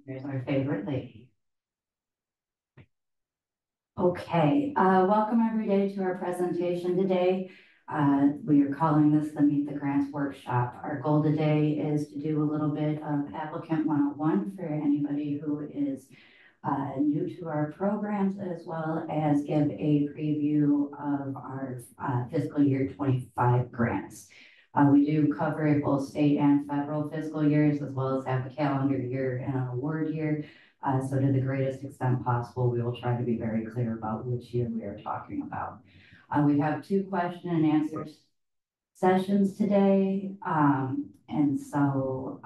There's our favorite lady. Okay, welcome everybody to our presentation today. We are calling this the Meet the Grants Workshop. Our goal today is to do a little bit of Applicant 101 for anybody who is new to our programs, as well as give a preview of our fiscal year 25 grants. We do cover both state and federal fiscal years, as well as have a calendar year and an award year. So to the greatest extent possible, we will try to be very clear about which year we are talking about. We have 2 question and answers sessions today. And so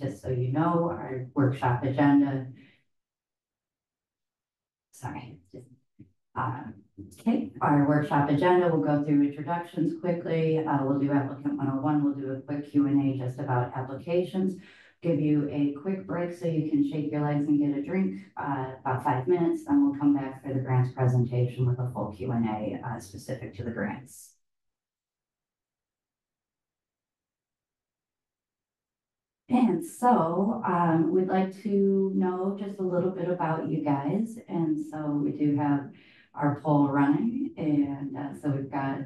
just so you know, our workshop agenda, okay, our workshop agenda, we'll go through introductions quickly. We'll do Applicant 101. We'll do a quick Q&A just about applications. Give you a quick break so you can shake your legs and get a drink, about 5 minutes. Then we'll come back for the grants presentation with a full Q&A specific to the grants. And so we'd like to know just a little bit about you guys. And so we do have our poll running. And so we've got,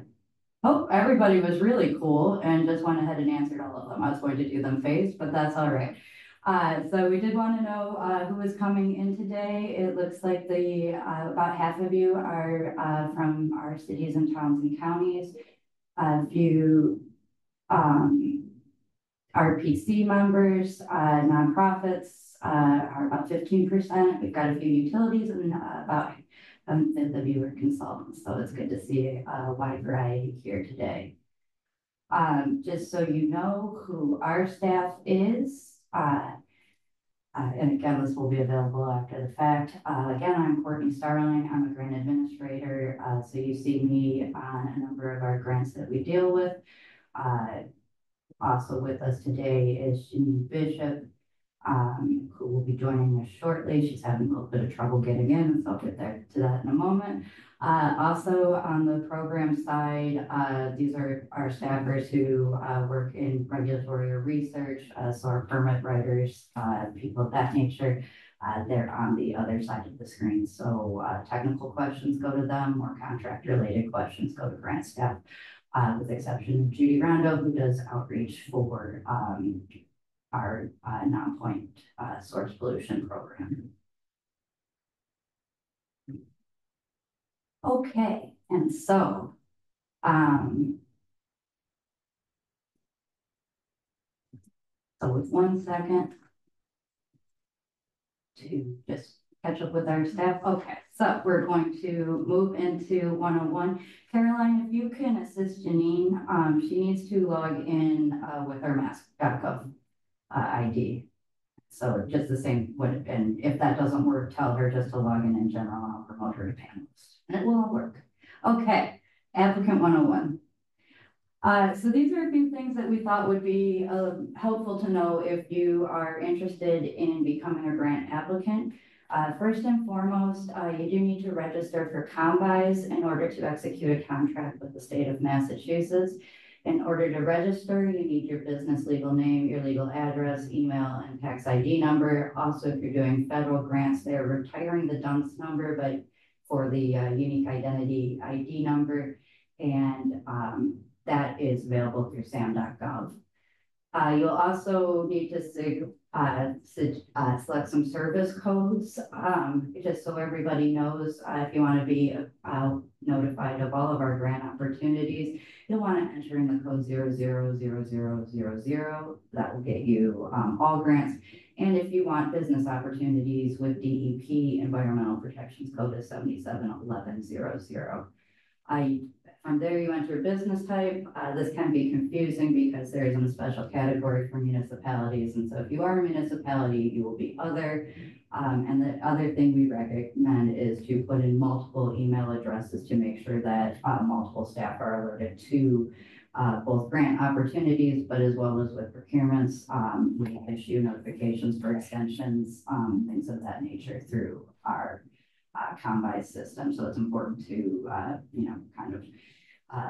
oh, everybody was really cool and just went ahead and answered all of them. I was going to do them phased, but that's all right. So we did want to know who is coming in today. It looks like the about half of you are from our cities and towns and counties. A few RPC members, nonprofits are about 15%. We've got a few utilities and about the viewer consultants. So it's good to see a wide variety here today. Just so you know who our staff is, and again, this will be available after the fact. Again, I'm Courtney Starling. I'm a grant administrator. So you see me on a number of our grants that we deal with. Also with us today is Janine Bishop, who will be joining us shortly. She's having a little bit of trouble getting in, so I'll get there to that in a moment. Also on the program side, these are our staffers who work in regulatory or research, so our permit writers, people of that nature. They're on the other side of the screen. So technical questions go to them, or contract related questions go to grant staff. With the exception of Judy Rondo, who does outreach for our non-point source pollution program. Okay, and so with 1 second to just catch up with our staff. Okay, so we're going to move into 101. Caroline, if you can assist Janine, she needs to log in with her MassDEP ID. So just the same would, and if that doesn't work, tell her just to log in general, and I'll promote her to panelist, and it will all work. Okay, Applicant 101. So these are a few things that we thought would be helpful to know if you are interested in becoming a grant applicant. First and foremost, you do need to register for combis in order to execute a contract with the state of Massachusetts. In order to register, you need your business legal name, your legal address, email, and tax ID number. Also, if you're doing federal grants, they're retiring the DUNS number, but for the unique identity ID number, and that is available through sam.gov. You'll also need to select some service codes, just so everybody knows. If you want to be notified of all of our grant opportunities, you'll want to enter in the code 000000. That will get you all grants. And if you want business opportunities with DEP, Environmental Protections Code is 771100. From there, you enter business type. This can be confusing because there isn't a special category for municipalities. And so if you are a municipality, you will be other. And the other thing we recommend is to put in multiple email addresses to make sure that multiple staff are alerted to both grant opportunities, but as well as with procurements. We issue notifications for extensions, things of that nature through our Combi system. So it's important to, kind of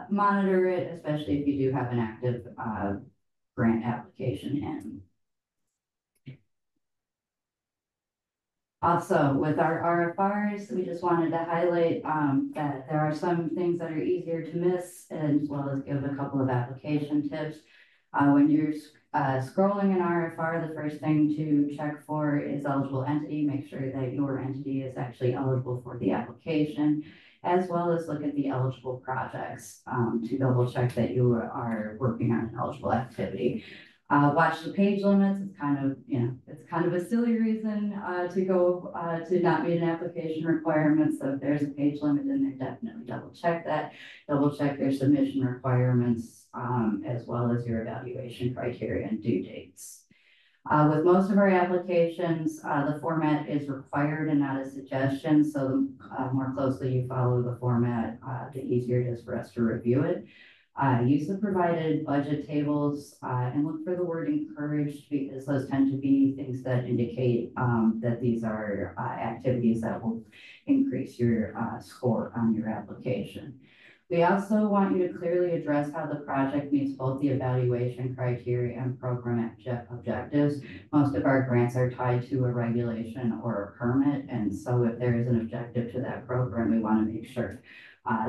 monitor it, especially if you do have an active grant application in. Also, with our RFRs, we just wanted to highlight that there are some things that are easier to miss, as well as give a couple of application tips. When you're scrolling an RFR, the first thing to check for is eligible entity. Make sure that your entity is actually eligible for the application, as well as look at the eligible projects to double check that you are working on an eligible activity. Watch the page limits. It's kind of, it's kind of a silly reason to go to not meet an application requirement. So if there's a page limit in there, definitely double check that. Double check your submission requirements as well as your evaluation criteria and due dates. With most of our applications, the format is required and not a suggestion. So the more closely you follow the format, the easier it is for us to review it. Use the provided budget tables and look for the word encouraged, because those tend to be things that indicate that these are activities that will increase your score on your application. We also want you to clearly address how the project meets both the evaluation criteria and program objectives. Most of our grants are tied to a regulation or a permit, and so if there is an objective to that program, we want to make sure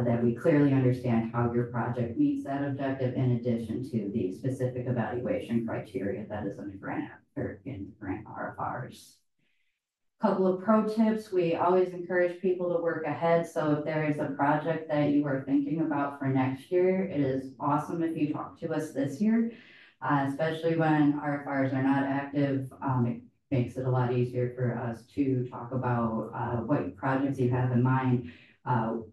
that we clearly understand how your project meets that objective, in addition to the specific evaluation criteria that is in the grant or in grant RFRs. Couple of pro tips: we always encourage people to work ahead. So if there is a project that you are thinking about for next year, it is awesome if you talk to us this year, especially when RFRs are not active. It makes it a lot easier for us to talk about what projects you have in mind,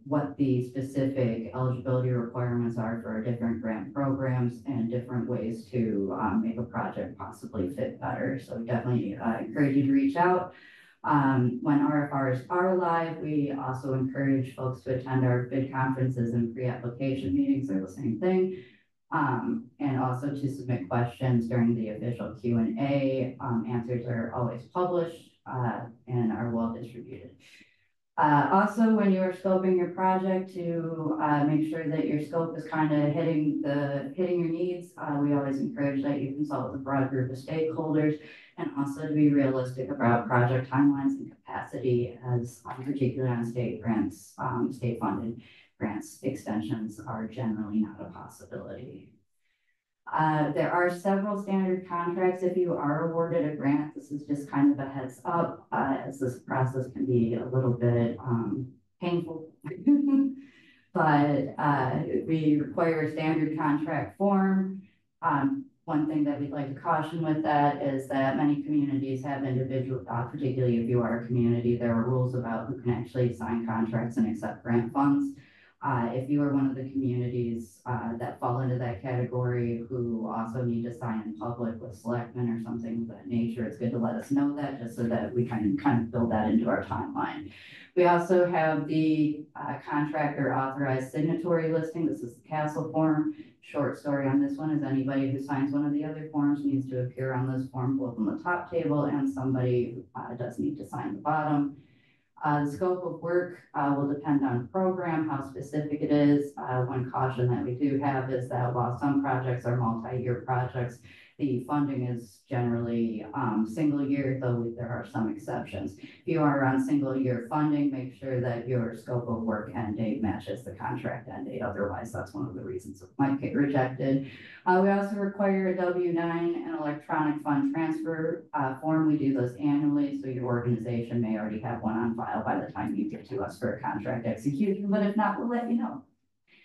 what the specific eligibility requirements are for different grant programs, and different ways to make a project possibly fit better. So we definitely encourage you to reach out. When RFRs are live, we also encourage folks to attend our bid conferences and pre-application meetings. They're the same thing. And also to submit questions during the official Q&A. Answers are always published and are well distributed. Also, when you are scoping your project, to make sure that your scope is kind of hitting your needs, we always encourage that you consult with a broad group of stakeholders, and also to be realistic about project timelines and capacity, as particularly on state grants, state funded grants, extensions are generally not a possibility. There are several standard contracts if you are awarded a grant. This is just kind of a heads up, as this process can be a little bit painful. But we require a standard contract form. One thing that we'd like to caution with that is that many communities have individual, particularly if you are a community, there are rules about who can actually sign contracts and accept grant funds. If you are one of the communities that fall into that category, who also need to sign in public with selectmen or something of that nature, it's good to let us know that, just so that we can kind of build that into our timeline. We also have the contractor authorized signatory listing. This is the Castle form. Short story on this one is anybody who signs one of the other forms needs to appear on this form, both on the top table, and somebody does need to sign the bottom. The scope of work will depend on program, how specific it is. One caution that we do have is that while some projects are multi-year projects, the funding is generally single year, though there are some exceptions. If you are on single year funding, make sure that your scope of work end date matches the contract end date. Otherwise, that's one of the reasons it might get rejected. We also require a W-9 and electronic fund transfer form. We do those annually, so your organization may already have one on file by the time you get to us for a contract execution, but if not, we'll let you know.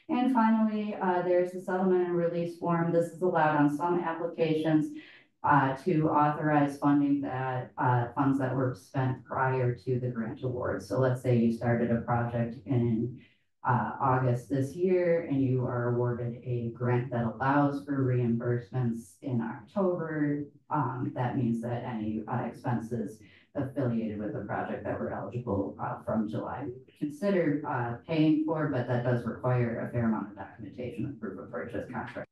And finally, there's the settlement and release form. This is allowed on some applications to authorize funding that funds that were spent prior to the grant award. So let's say you started a project in August this year, and you are awarded a grant that allows for reimbursements in October. That means that any expenses affiliated with the project that were eligible from July, we would consider paying for, but that does require a fair amount of documentation and proof of purchase contract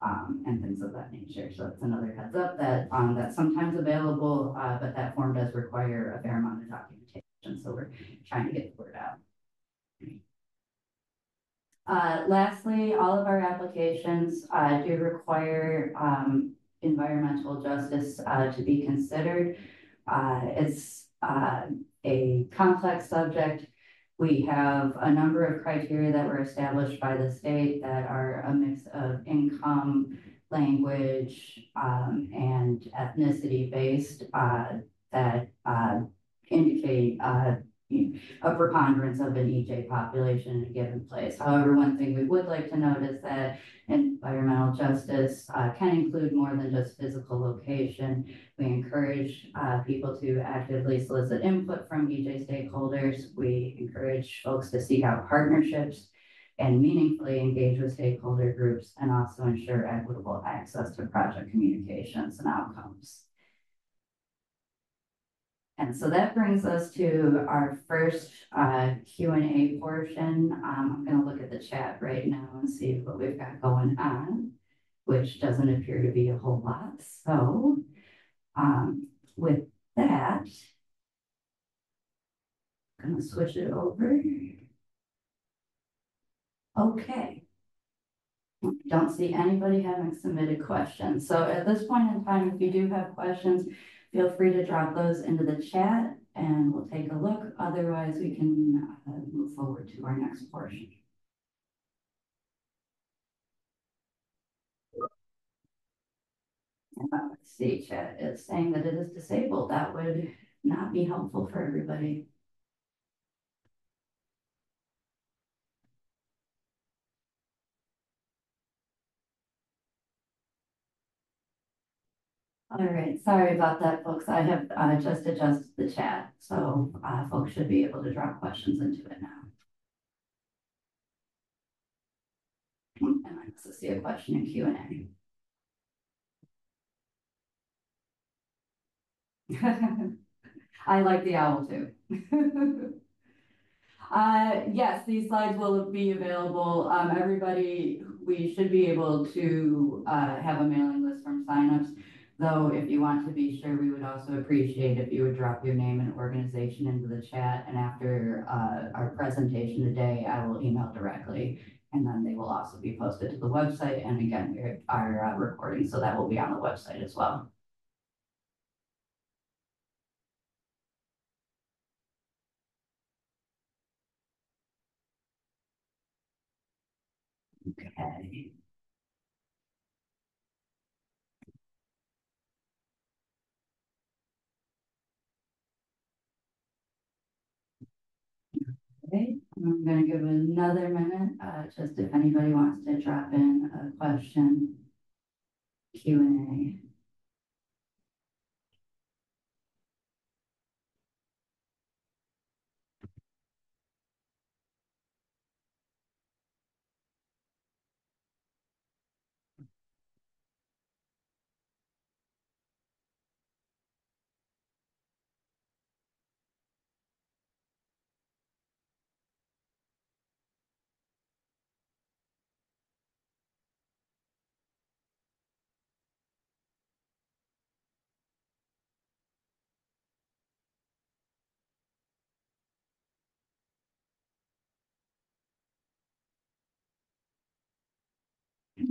and things of that nature. So it's another heads up that that's sometimes available, but that form does require a fair amount of documentation. So we're trying to get the word out. Lastly, all of our applications do require environmental justice to be considered. It's a complex subject. We have a number of criteria that were established by the state that are a mix of income, language, and ethnicity based, that indicate a preponderance of an EJ population in a given place. However, one thing we would like to note is that environmental justice can include more than just physical location. We encourage people to actively solicit input from EJ stakeholders. We encourage folks to seek out partnerships and meaningfully engage with stakeholder groups, and also ensure equitable access to project communications and outcomes. And so that brings us to our first Q&A portion. I'm going to look at the chat right now and see what we've got going on, which doesn't appear to be a whole lot. So with that, I'm going to switch it over. Okay. Don't see anybody having submitted questions. So at this point in time, if you do have questions, feel free to drop those into the chat and we'll take a look. Otherwise, we can move forward to our next portion. Let's see, chat is saying that it is disabled. That would not be helpful for everybody. All right, sorry about that, folks. I have just adjusted the chat, so folks should be able to drop questions into it now. And I also see a question in Q&A. I like the owl too. Yes, these slides will be available. Everybody, we should be able to have a mailing list from signups. Though, if you want to be sure, we would also appreciate if you would drop your name and organization into the chat. And after our presentation today, I will email directly, and then they will also be posted to the website. And again, we are recording, so that will be on the website as well. Okay. Okay, I'm going to give it another minute, just if anybody wants to drop in a question, Q&A.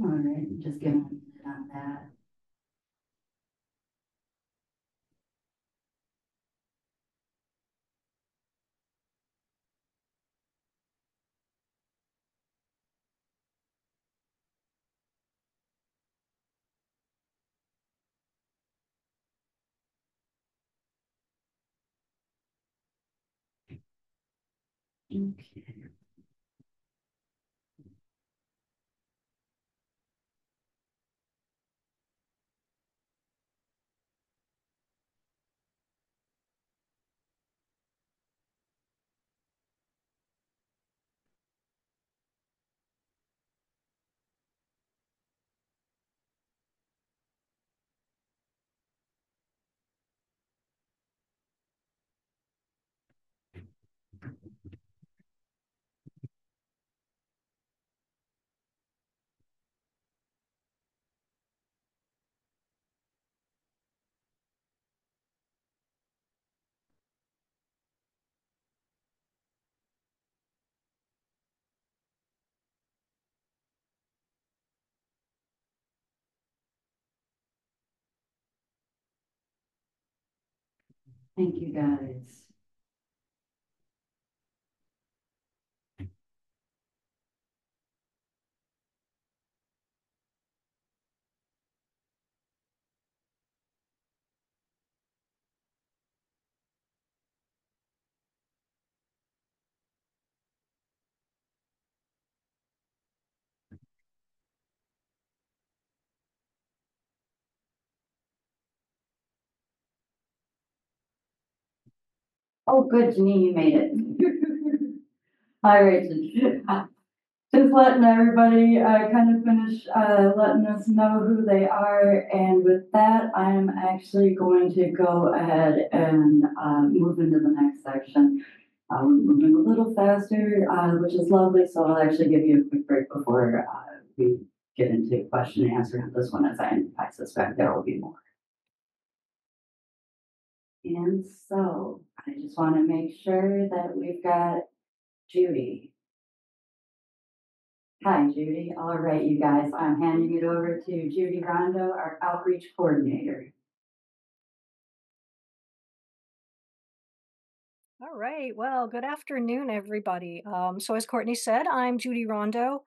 All right, just give a minute on that. Okay. Thank you, guys. Oh, good, Janine, you made it. Hi, Rachel. Just letting everybody kind of finish letting us know who they are. And with that, I'm actually going to go ahead and move into the next section. We're moving a little faster, which is lovely. So I'll actually give you a quick break before we get into question and answer on this one, as I suspect there will be more. And so I just want to make sure that we've got Judy. Hi, Judy. All right, you guys, I'm handing it over to Judy Rondo, our outreach coordinator. All right. Well, good afternoon, everybody. So as Courtney said, I'm Judy Rondo.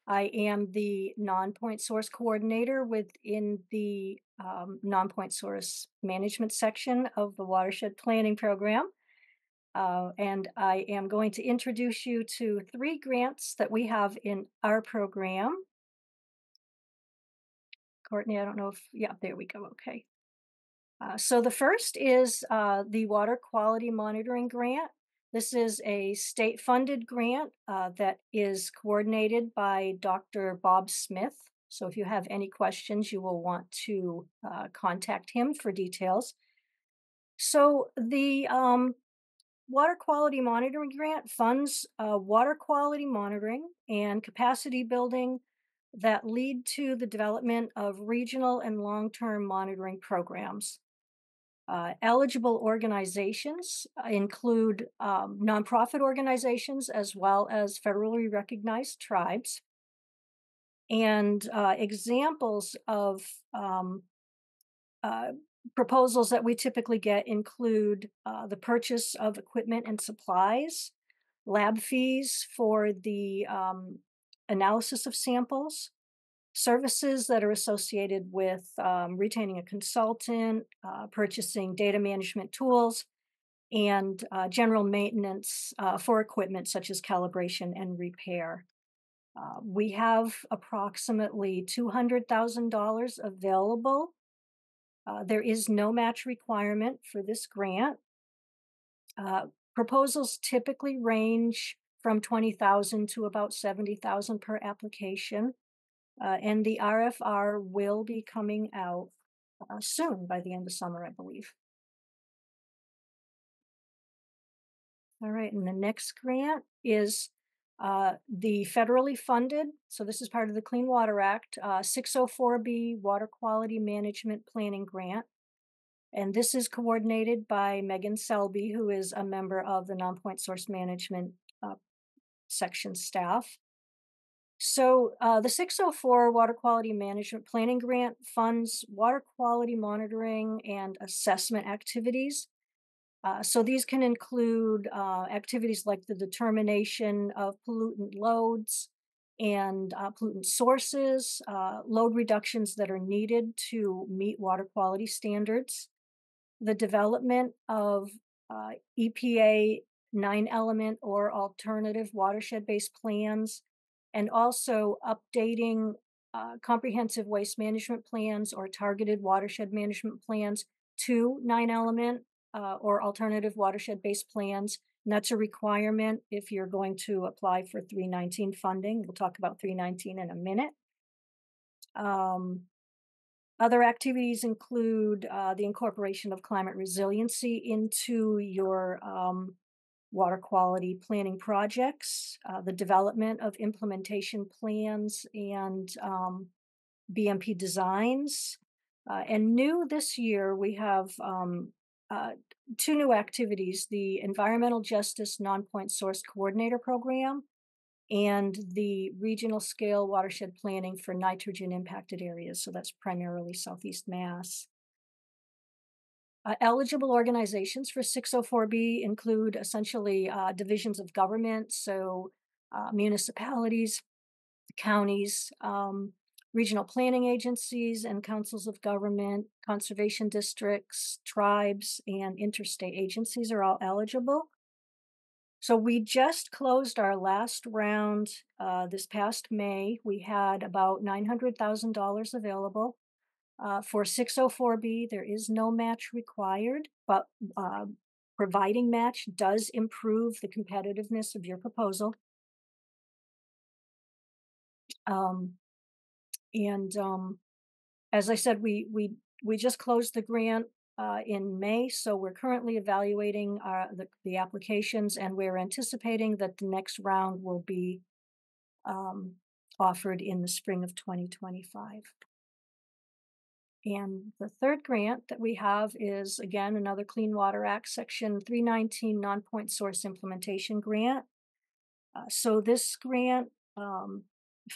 I am the non-point source coordinator within the non-point source management section of the watershed planning program. And I am going to introduce you to 3 grants that we have in our program. Courtney, I don't know if, yeah, there we go. Okay. So the first is the Water Quality Monitoring Grant. This is a state-funded grant that is coordinated by Dr. Bob Smith. So if you have any questions, you will want to contact him for details. So the Water Quality Monitoring Grant funds water quality monitoring and capacity building that lead to the development of regional and long-term monitoring programs. Eligible organizations include nonprofit organizations as well as federally recognized tribes. And examples of proposals that we typically get include the purchase of equipment and supplies, lab fees for the analysis of samples, services that are associated with retaining a consultant, purchasing data management tools, and general maintenance for equipment such as calibration and repair. We have approximately $200,000 available. There is no match requirement for this grant. Proposals typically range from $20,000 to about $70,000 per application. And the RFR will be coming out soon, by the end of summer, I believe. All right, and the next grant is the federally funded, so this is part of the Clean Water Act, 604B Water Quality Management Planning Grant. And this is coordinated by Megan Selby, who is a member of the Non-Point Source Management section staff. So the 604 Water Quality Management Planning Grant funds water quality monitoring and assessment activities. So these can include activities like the determination of pollutant loads and pollutant sources, load reductions that are needed to meet water quality standards, the development of EPA 9-element or alternative watershed-based plans, and also updating comprehensive waste management plans or targeted watershed management plans to 9-element or alternative watershed-based plans. And that's a requirement if you're going to apply for 319 funding. We'll talk about 319 in a minute. Other activities include the incorporation of climate resiliency into your water quality planning projects, the development of implementation plans and BMP designs. And new this year, we have 2 new activities, the Environmental Justice Non-Point Source Coordinator Program and the regional scale watershed planning for nitrogen impacted areas. So that's primarily Southeast Mass. Eligible organizations for 604B include essentially divisions of government, so municipalities, counties, regional planning agencies and councils of government, conservation districts, tribes, and interstate agencies are all eligible. So we just closed our last round this past May. We had about $900,000 available. For 604B, there is no match required, but uh, providing match does improve the competitiveness of your proposal. Um, and as I said, we just closed the grant in May, so we're currently evaluating the applications, and we're anticipating that the next round will be um, offered in the spring of 2025. And the third grant that we have is, again, another Clean Water Act Section 319 Non-Point Source Implementation Grant. So this grant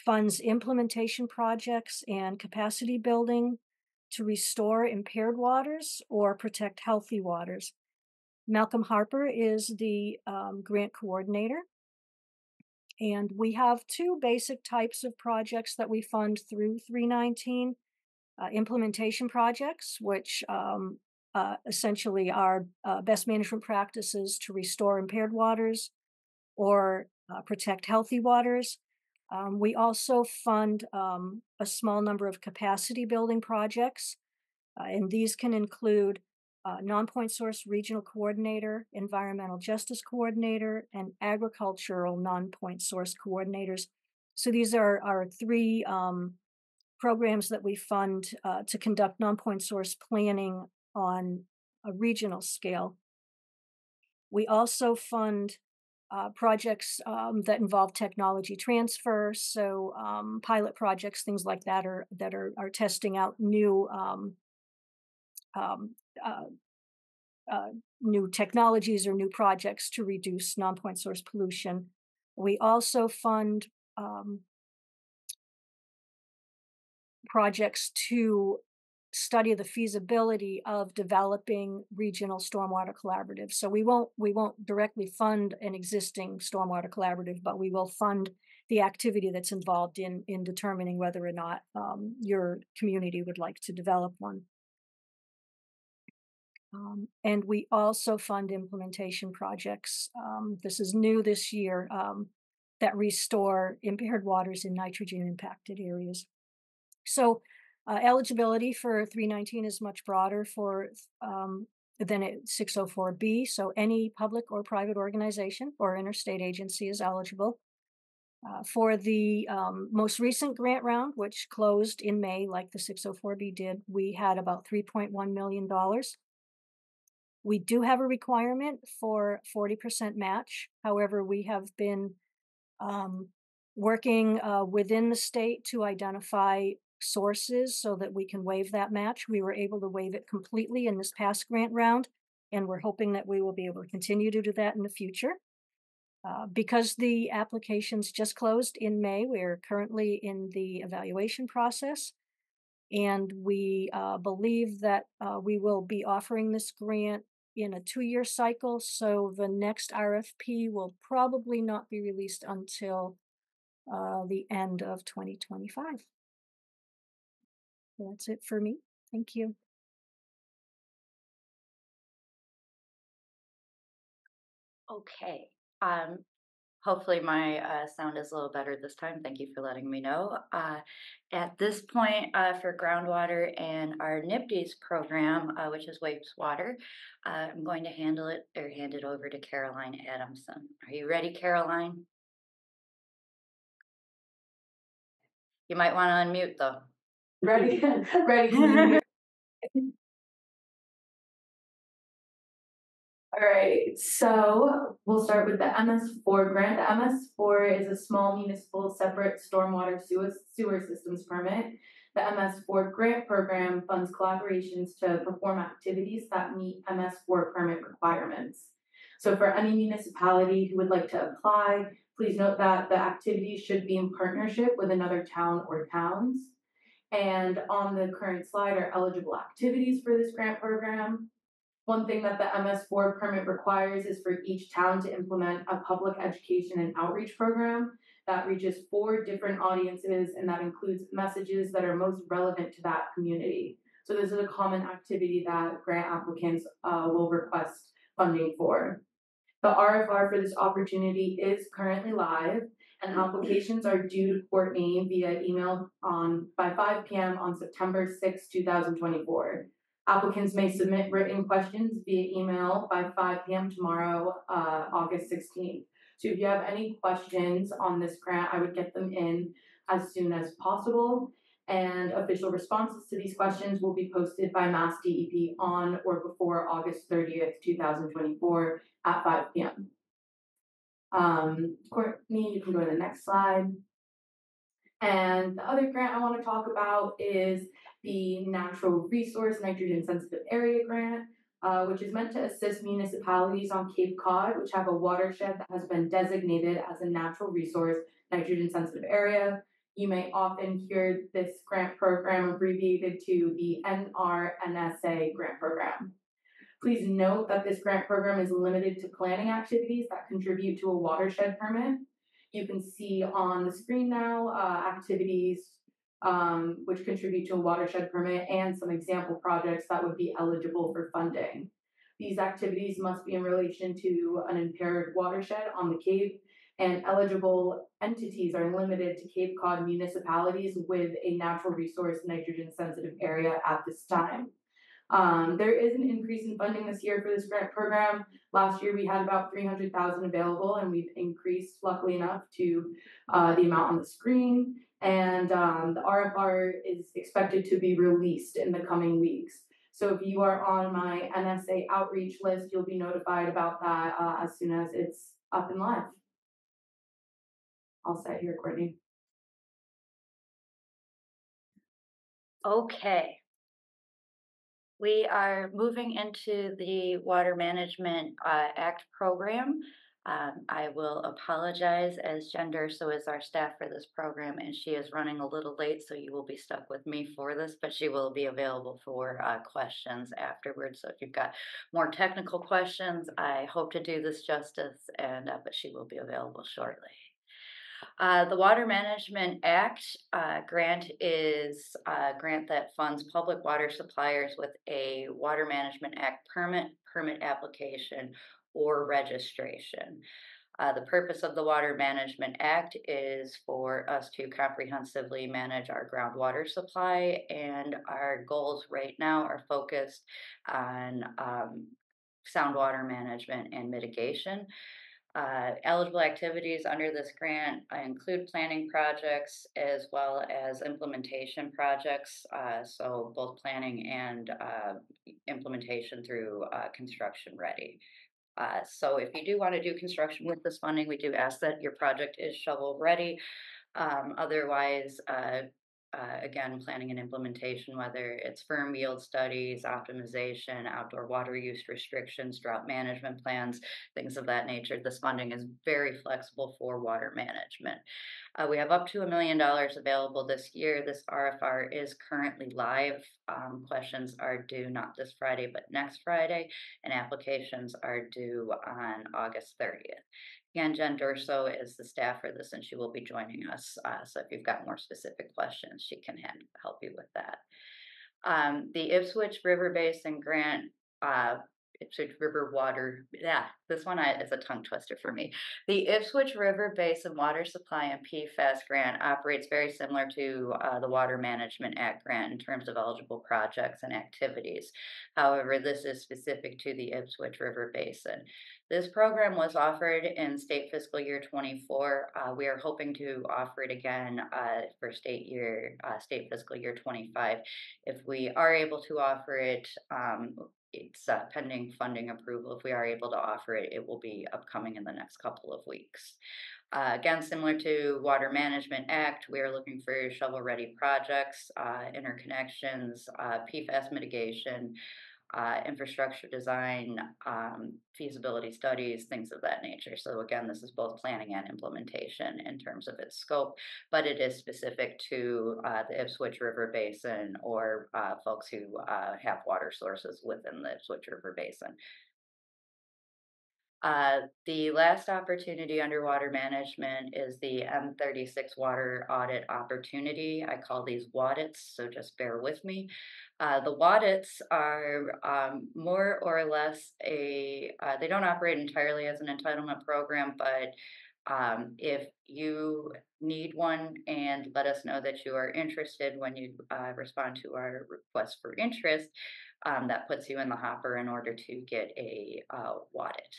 funds implementation projects and capacity building to restore impaired waters or protect healthy waters. Malcolm Harper is the grant coordinator. And we have two basic types of projects that we fund through 319. Implementation projects, which essentially are best management practices to restore impaired waters or protect healthy waters. We also fund a small number of capacity building projects, and these can include non-point source regional coordinator, environmental justice coordinator, and agricultural non-point source coordinators. So these are three programs that we fund to conduct non-point source planning on a regional scale. We also fund projects that involve technology transfer, so pilot projects, things like that, are testing out um, uh, new technologies or new projects to reduce non-point source pollution. We also fund projects to study the feasibility of developing regional stormwater collaboratives. So we won't directly fund an existing stormwater collaborative, but we will fund the activity that's involved in determining whether or not your community would like to develop one. And we also fund implementation projects. This is new this year, that restore impaired waters in nitrogen impacted areas. So eligibility for 319 is much broader than 604B. So any public or private organization or interstate agency is eligible. For the most recent grant round, which closed in May, like the 604B did, we had about $3.1 million. We do have a requirement for 40% match. However, we have been working within the state to identify sources so that we can waive that match. We were able to waive it completely in this past grant round, and we're hoping that we will be able to continue to do that in the future. Because the applications just closed in May, we're currently in the evaluation process, and we believe that we will be offering this grant in a 2-year cycle, so the next RFP will probably not be released until the end of 2025. That's it for me. Thank you. Okay. Hopefully my sound is a little better this time. Thank you for letting me know. At this point, for groundwater and our NIPDES program, which is wastewater, I'm going to hand it over to Caroline Adamson. Are you ready, Caroline? You might want to unmute though. Ready, ready. Can you hear? All right, so we'll start with the MS4 grant. The MS4 is a small municipal separate stormwater sewer systems permit. The MS4 grant program funds collaborations to perform activities that meet MS4 permit requirements. So for any municipality who would like to apply, please note that the activities should be in partnership with another town or towns. And on the current slide are eligible activities for this grant program. One thing that the MS4 permit requires is for each town to implement a public education and outreach program that reaches 4 different audiences, and that includes messages that are most relevant to that community. So this is a common activity that grant applicants will request funding for. The RFR for this opportunity is currently live, and applications are due to Courtney via email by 5 p.m. on September 6, 2024. Applicants may submit written questions via email by 5 p.m. tomorrow, August 16th. So if you have any questions on this grant, I would get them in as soon as possible. And official responses to these questions will be posted by MassDEP on or before August 30th, 2024 at 5 p.m. Courtney, you can go to the next slide. And the other grant I want to talk about is the Natural Resource Nitrogen Sensitive Area Grant, which is meant to assist municipalities on Cape Cod, which have a watershed that has been designated as a natural resource nitrogen sensitive area. You may often hear this grant program abbreviated to the NRNSA grant program. Please note that this grant program is limited to planning activities that contribute to a watershed permit. You can see on the screen now activities which contribute to a watershed permit and some example projects that would be eligible for funding. These activities must be in relation to an impaired watershed on the Cape, and eligible entities are limited to Cape Cod municipalities with a natural resource nitrogen sensitive area at this time. There is an increase in funding this year for this grant program. Last year we had about $300,000 available, and we've increased, luckily enough, to the amount on the screen. And the RFR is expected to be released in the coming weeks. So if you are on my NSA outreach list, you'll be notified about that as soon as it's up and live. I'll set here, Courtney. Okay. We are moving into the Water Management Act program. I will apologize, as Jen Durso is our staff for this program, and she is running a little late, so you will be stuck with me for this, but she will be available for questions afterwards. So if you've got more technical questions, I hope to do this justice, and but she will be available shortly. The Water Management Act grant is a grant that funds public water suppliers with a Water Management Act permit application, or registration. The purpose of the Water Management Act is for us to comprehensively manage our groundwater supply, and our goals right now are focused on sound water management and mitigation. Eligible activities under this grant include planning projects as well as implementation projects, so both planning and implementation through construction ready. So if you do want to do construction with this funding, we do ask that your project is shovel ready. Otherwise, again, planning and implementation, whether it's firm yield studies, optimization, outdoor water use restrictions, drought management plans, things of that nature. This funding is very flexible for water management. We have up to $1 million available this year. This RFR is currently live. Questions are due not this Friday, but next Friday, and applications are due on August 30th. Again, Jen Durso is the staff for this, and she will be joining us. So if you've got more specific questions, she can help you with that. The Ipswich River Basin Grant, Ipswich River Water, this one is a tongue twister for me. The Ipswich River Basin Water Supply and PFAS Grant operates very similar to the Water Management Act grant in terms of eligible projects and activities. However, this is specific to the Ipswich River Basin. This program was offered in state fiscal year 24. We are hoping to offer it again for state fiscal year 25. If we are able to offer it, it's pending funding approval. If we are able to offer it, it will be upcoming in the next couple of weeks. Again, similar to Water Management Act, we are looking for shovel-ready projects, interconnections, PFAS mitigation, infrastructure design, feasibility studies, things of that nature. So again, this is both planning and implementation in terms of its scope, but it is specific to the Ipswich River Basin or folks who have water sources within the Ipswich River Basin. The last opportunity under water management is the M36 water audit opportunity. I call these WADITs, so just bear with me. The WADITs are more or less they don't operate entirely as an entitlement program, but if you need one and let us know that you are interested when you respond to our request for interest, that puts you in the hopper in order to get a WADIT.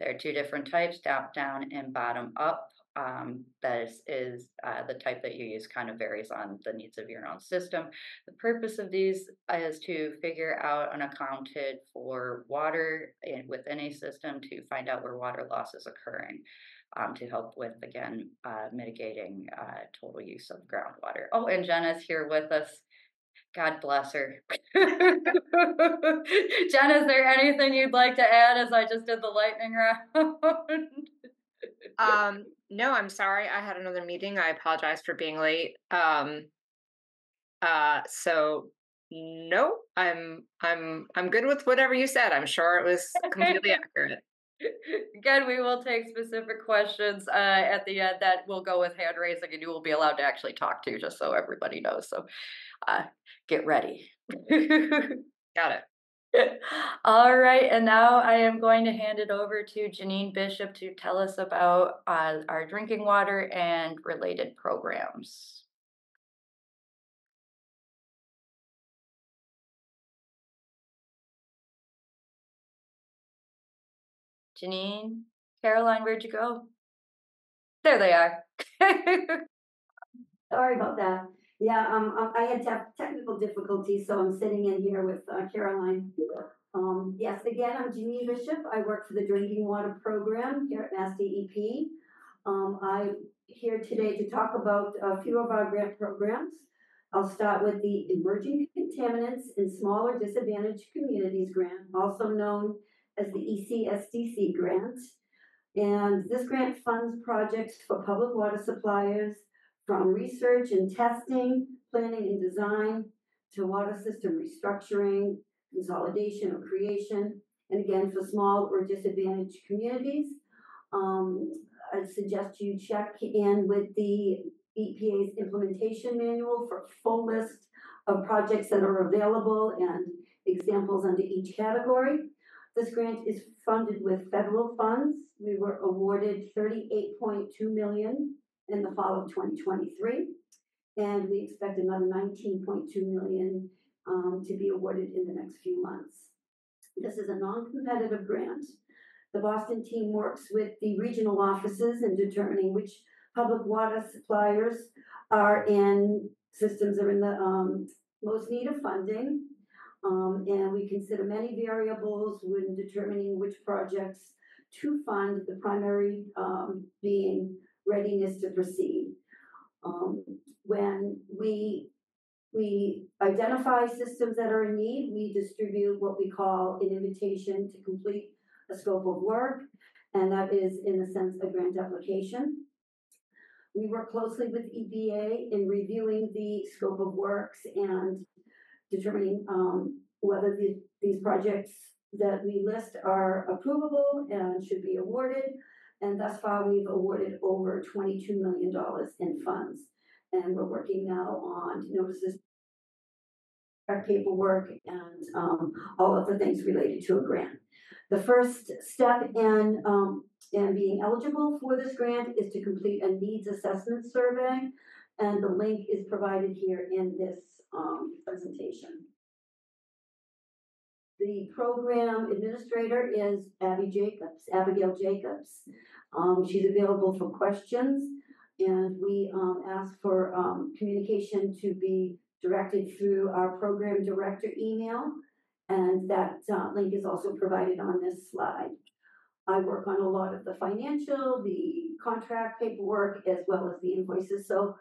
There are two different types, top down and bottom up. That is the type that you use kind of varies on the needs of your own system. The purpose of these is to figure out unaccounted for water within a system to find out where water loss is occurring. To help with, again, mitigating total use of groundwater. Oh, and Jenna's here with us. God bless her. Jen, is there anything you'd like to add as I just did the lightning round? No, I'm sorry. I had another meeting. I apologize for being late. So no, I'm good with whatever you said. I'm sure it was completely accurate. Again, we will take specific questions at the end that will go with hand raising, and you will be allowed to actually talk to, just so everybody knows. So get ready. Got it. All right, and now I am going to hand it over to Janine Bishop to tell us about our drinking water and related programs. Janine, Caroline, where'd you go? There they are. Sorry about that. Yeah, I had technical difficulties, so I'm sitting in here with Caroline. Yes, again, I'm Janine Bishop. I work for the Drinking Water Program here at MassDEP. I'm here today to talk about a few of our grant programs. I'll start with the Emerging Contaminants in Smaller Disadvantaged Communities grant, also known as the ECSDC grant. And this grant funds projects for public water suppliers from research and testing, planning and design, to water system restructuring, consolidation or creation, and again, for small or disadvantaged communities. I suggest you check in with the EPA's implementation manual for a full list of projects that are available and examples under each category. This grant is funded with federal funds. We were awarded $38.2 million in the fall of 2023, and we expect another $19.2 million to be awarded in the next few months. This is a non-competitive grant. The Boston team works with the regional offices in determining which public water suppliers are in systems are in the most need of funding. And we consider many variables when determining which projects to fund, the primary being readiness to proceed. When we identify systems that are in need, we distribute what we call an invitation to complete a scope of work, and that is, in a sense, a grant application. We work closely with EPA in reviewing the scope of works and determining whether these projects that we list are approvable and should be awarded. And thus far, we've awarded over $22 million in funds. And we're working now on notices, paperwork, and all of the things related to a grant. The first step in being eligible for this grant is to complete a needs assessment survey. And the link is provided here in this presentation. The program administrator is Abigail Jacobs. She's available for questions, and we ask for communication to be directed through our program director email, and that link is also provided on this slide. I work on a lot of the financial, the contract paperwork, as well as the invoices. So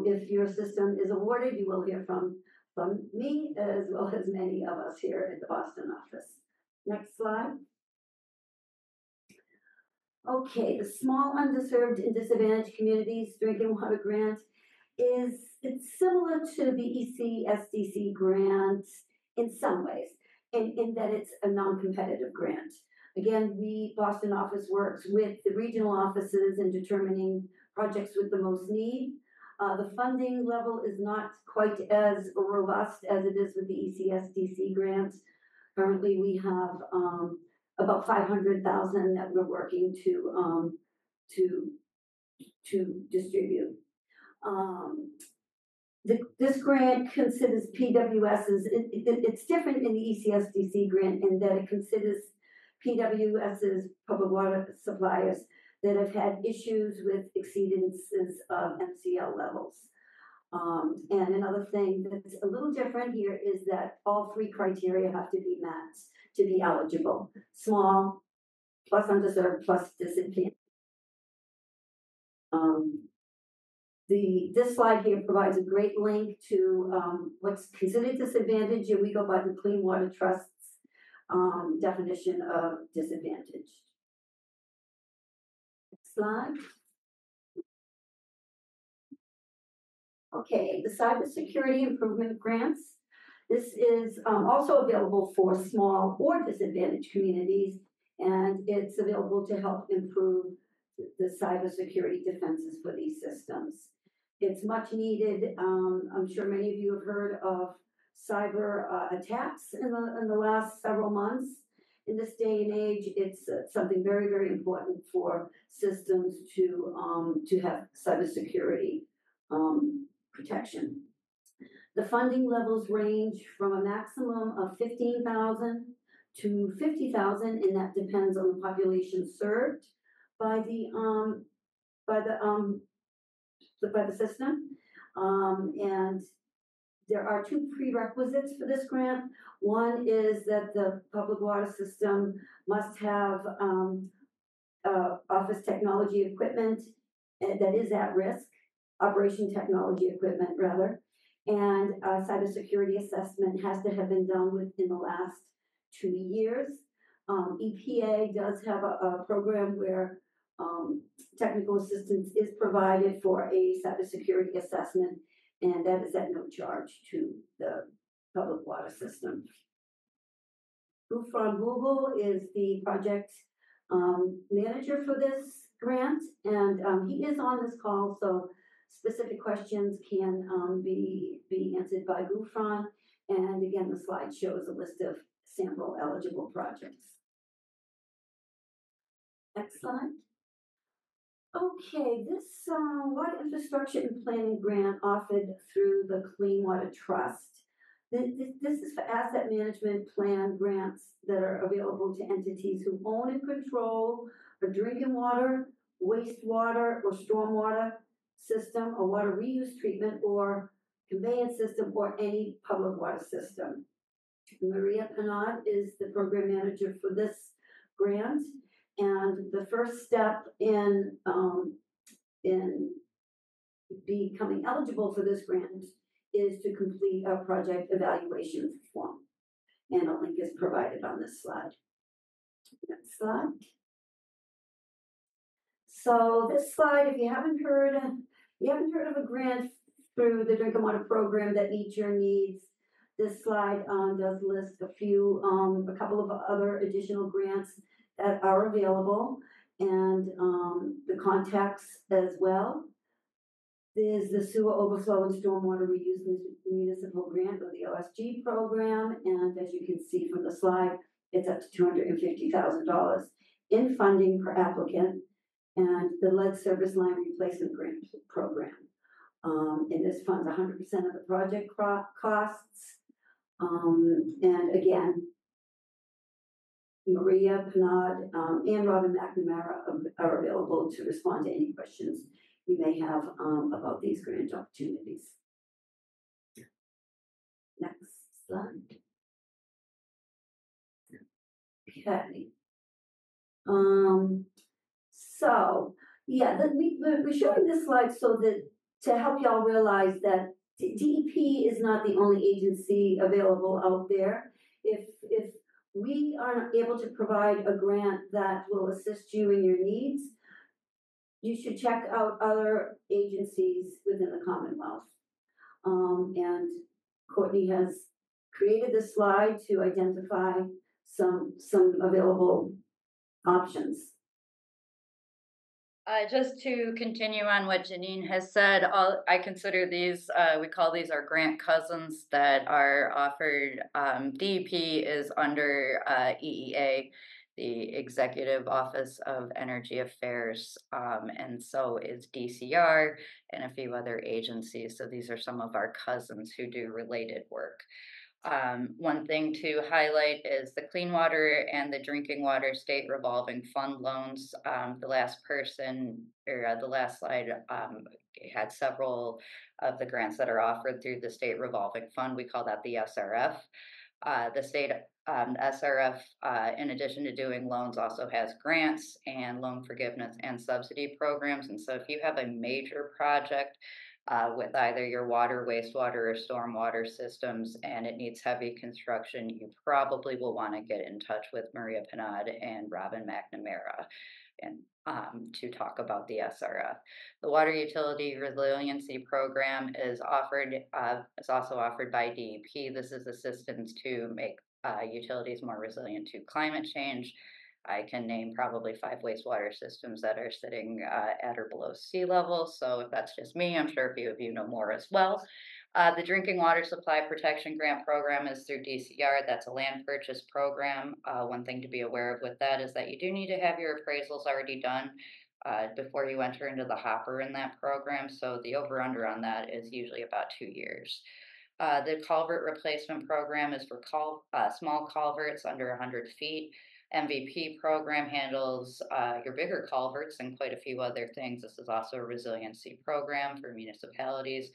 if your system is awarded, you will hear from from me as well as many of us here at the Boston office. Next slide. Okay, the Small Underserved and Disadvantaged Communities Drinking Water Grant it's similar to the ECSDC grant in some ways, in that it's a non-competitive grant. Again, Boston office works with the regional offices in determining projects with the most need. The funding level is not quite as robust as it is with the ECSDC grant. Currently, we have about 500,000 that we're working to distribute. This grant considers PWSs. It's different in the ECSDC grant in that it considers PWSs, public water suppliers, that have had issues with exceedances of MCL levels. And another thing that's a little different here is that all three criteria have to be met to be eligible: small, plus underserved, plus disadvantaged. This slide here provides a great link to what's considered disadvantaged, and we go by the Clean Water Trust's definition of disadvantaged. Next slide. Okay, the cybersecurity improvement grants. This is also available for small or disadvantaged communities, and it's available to help improve the cybersecurity defenses for these systems. It's much needed. I'm sure many of you have heard of cyber attacks in the last several months. In this day and age, it's something very, very important for systems to have cybersecurity protection. The funding levels range from a maximum of 15,000 to 50,000, and that depends on the population served by the system. And there are two prerequisites for this grant. One is that the public water system must have office technology equipment that is at risk, operation technology equipment rather, and a cybersecurity assessment has to have been done within the last 2 years. EPA does have a program where technical assistance is provided for a cybersecurity assessment, and that is at no charge to the public water system. Gufran Google is the project manager for this grant, and he is on this call, so specific questions can be answered by Gufran. And again, the slide shows a list of sample eligible projects. Next slide. Okay, this water infrastructure and planning grant offered through the Clean Water Trust. This is for asset management plan grants that are available to entities who own and control a drinking water, wastewater, or stormwater system, a water reuse treatment or conveyance system, or any public water system. Maria Pinard is the program manager for this grant, and the first step in becoming eligible for this grant is to complete a project evaluation form, and a link is provided on this slide. Next slide. So this slide, if you haven't heard of a grant through the Drinking Water Program that meets your needs, this slide does list a couple of other additional grants that are available, and the contacts as well. There's the Sewer Overflow and Stormwater Reuse Municipal Grant, or the OSG program, and as you can see from the slide, it's up to $250,000 in funding per applicant, and the lead service line replacement grant program. And this funds 100% of the project costs. And again, Maria Pinard and Robin McNamara are available to respond to any questions you may have about these grant opportunities. Next slide. Okay. So yeah, we're showing this slide so that to help y'all realize that DEP is not the only agency available out there. If we are able to provide a grant that will assist you in your needs, you should check out other agencies within the Commonwealth. And Courtney has created this slide to identify some available options. Just to continue on what Janine has said, I consider these, we call these our grant cousins that are offered. DEP is under EEA, the Executive Office of Energy Affairs, and so is DCR and a few other agencies. So these are some of our cousins who do related work. One thing to highlight is the Clean Water and the Drinking Water State Revolving Fund loans. The last person, or the last slide, had several of the grants that are offered through the State Revolving Fund. We call that the SRF. The state SRF, in addition to doing loans, also has grants and loan forgiveness and subsidy programs. And so if you have a major project with either your water, wastewater, or stormwater systems, and it needs heavy construction, you probably will want to get in touch with Maria Pinod and Robin McNamara and to talk about the SRF. The Water Utility Resiliency Program is also offered by DEP. This is assistance to make utilities more resilient to climate change. I can name probably 5 wastewater systems that are sitting at or below sea level. So if that's just me, I'm sure a few of you know more as well. The Drinking Water Supply Protection Grant Program is through DCR. That's a land purchase program. One thing to be aware of with that is that you do need to have your appraisals already done before you enter into the hopper in that program. So the over-under on that is usually about 2 years. The Culvert Replacement Program is for small culverts under 100 feet. MVP program handles your bigger culverts and quite a few other things. This is also a resiliency program for municipalities.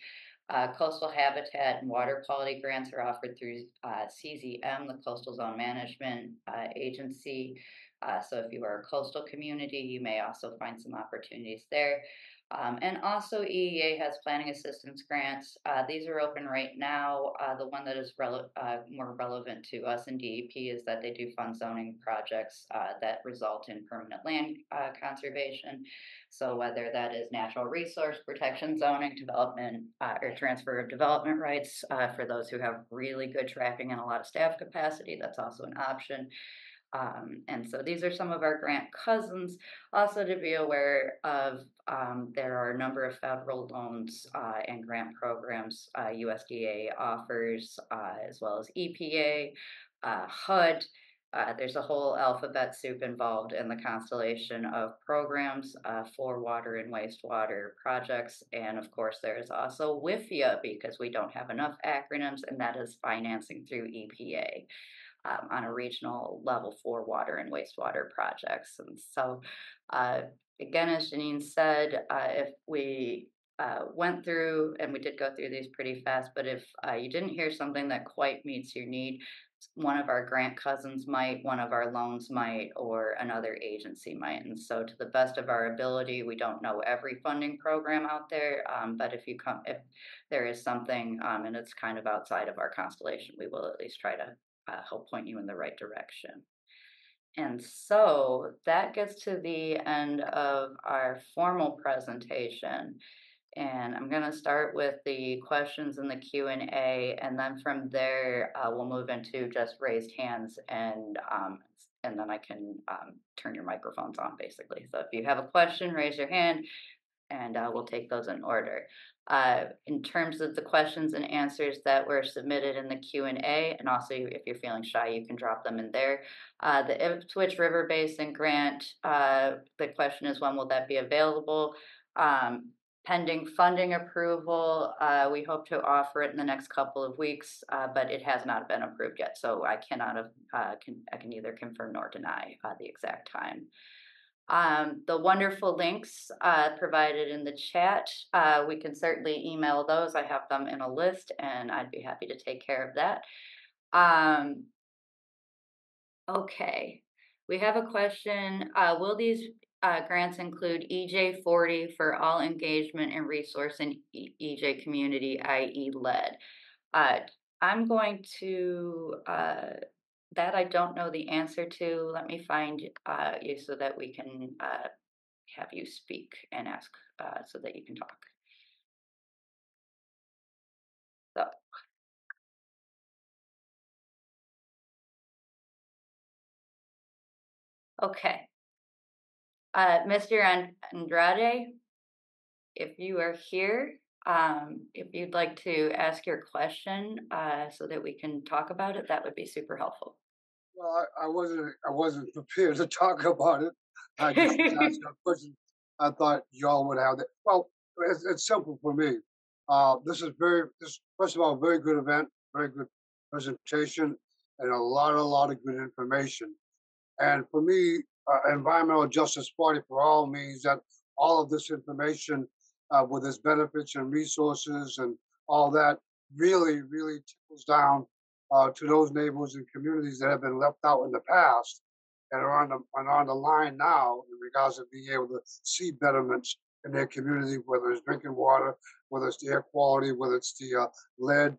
Coastal habitat and water quality grants are offered through CZM, the Coastal Zone Management Agency. So if you are a coastal community, you may also find some opportunities there. And also EEA has planning assistance grants. These are open right now. The one that is more relevant to us in DEP is that they do fund zoning projects that result in permanent land conservation. So whether that is natural resource protection zoning, development, or transfer of development rights for those who have really good tracking and a lot of staff capacity, that's also an option. And so these are some of our grant cousins. Also to be aware of, there are a number of federal loans and grant programs USDA offers, as well as EPA, HUD. There's a whole alphabet soup involved in the constellation of programs for water and wastewater projects. And of course, there's also WIFIA, because we don't have enough acronyms, and that is financing through EPA. On a regional level for water and wastewater projects. And so, again, as Janine said, if we went through, and we did go through these pretty fast, but if you didn't hear something that quite meets your need, one of our grant cousins might, one of our loans might, or another agency might. And so to the best of our ability, we don't know every funding program out there, but if there is something and it's kind of outside of our constellation, we will at least try to help point you in the right direction. And so that gets to the end of our formal presentation. And I'm going to start with the questions in the Q&A, and then from there we'll move into just raised hands, and then I can turn your microphones on, basically. So if you have a question, raise your hand, and we'll take those in order. In terms of the questions and answers that were submitted in the Q&A, and also if you're feeling shy, you can drop them in there. The Ipswich River Basin Grant, the question is, when will that be available? Pending funding approval, we hope to offer it in the next couple of weeks, but it has not been approved yet, so I can neither confirm nor deny the exact time. The wonderful links provided in the chat, we can certainly email those. I have them in a list, and I'd be happy to take care of that. Okay, we have a question. Will these grants include EJ40 for all engagement and resource in EJ community, i.e. lead. I'm going to, that I don't know the answer to. Let me find you so that we can have you speak and ask so that you can talk. So. Okay. Mr. Andrade, if you are here, if you'd like to ask your question so that we can talk about it, that would be super helpful. Well, I wasn't prepared to talk about it. I just was asking a question. I thought y'all would have that. Well, it's simple for me. This first of all, a very good event, very good presentation, and a lot of good information. And for me, Environmental Justice Party for All means that all of this information with its benefits and resources and all that really tickles down to those neighborhoods and communities that have been left out in the past and are on the line now in regards to being able to see betterments in their community, whether it's drinking water, whether it's the air quality, whether it's the lead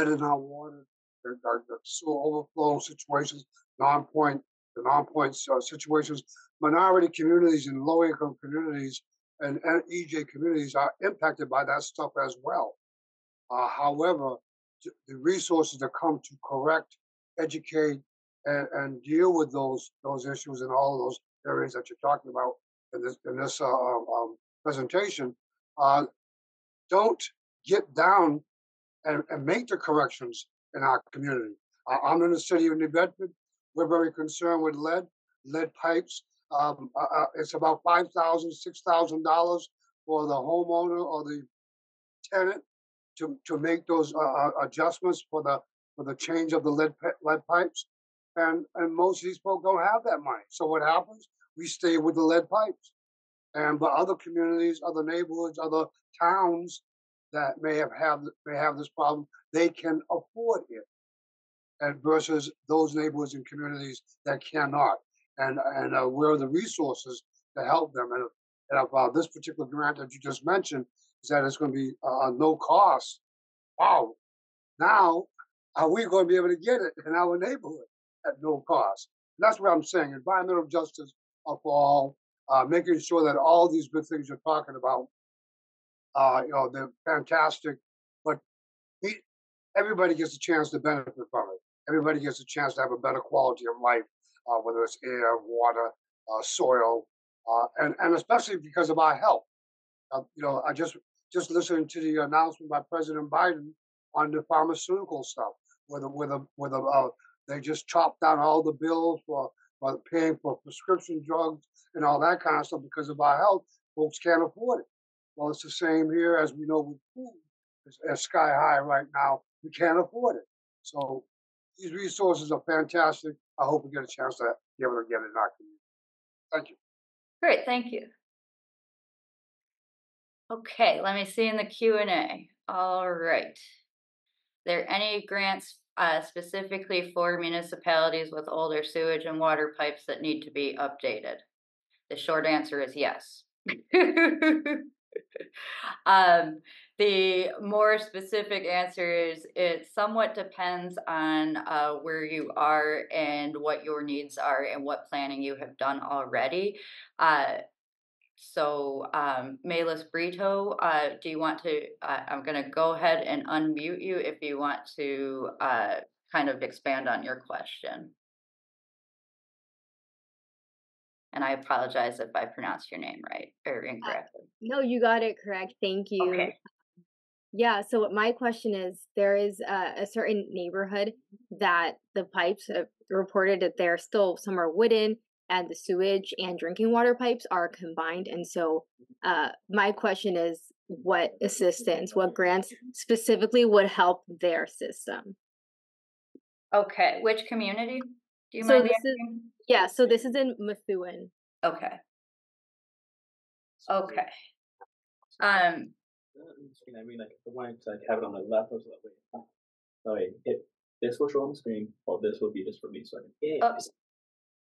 in our water, the sewer overflow situations, non-point situations. Minority communities and low-income communities and EJ communities are impacted by that stuff as well. However, the resources that come to correct, educate, and deal with those issues in all of those areas that you're talking about in this presentation, don't get down and make the corrections in our community. I'm in the city of New Bedford. We're very concerned with lead pipes. It's about $5,000, $6,000 for the homeowner or the tenant to make those adjustments for the change of the lead pipes, and most of these folks don't have that money. So what happens? We stay with the lead pipes, but other communities, other neighborhoods, other towns that may have this problem, they can afford it, and versus those neighborhoods and communities that cannot. And where are the resources to help them? And if this particular grant that you just mentioned is that it's going to be no cost. Wow. Now, are we going to be able to get it in our neighborhood at no cost? And that's what I'm saying. Environmental justice for all, making sure that all these good things you're talking about, they're fantastic, but everybody gets a chance to benefit from it. Everybody gets a chance to have a better quality of life, whether it's air, water, soil, and especially because of our health. I just listening to the announcement by President Biden on the pharmaceutical stuff, they just chopped down all the bills for paying for prescription drugs and all that kind of stuff because of our health. Folks can't afford it. Well, it's the same here as we know with food. It's sky high right now. We can't afford it. So these resources are fantastic. I hope we get a chance to be able to get it in our community. Thank you. Great, thank you. Okay, let me see in the Q&A. All right. There any grants specifically for municipalities with older sewage and water pipes that need to be updated? The short answer is yes. The more specific answer is it somewhat depends on where you are and what your needs are and what planning you have done already. So, Melis Brito, do you want to, I'm going to go ahead and unmute you if you want to kind of expand on your question. And I apologize if I pronounced your name right or incorrectly. No, you got it correct. Thank you. Okay. Yeah, so my question is, there is a certain neighborhood that the pipes have reported that they're still some are wooden and the sewage and drinking water pipes are combined. And so my question is, what assistance, what grants specifically would help their system? Okay, which community? Do you So mind this asking? so this is in Methuen. Okay. Okay. I mean, like the one to have it on the left or that way. Oh wait, if this will show on the screen, or this will be just for me, so I can. Oh.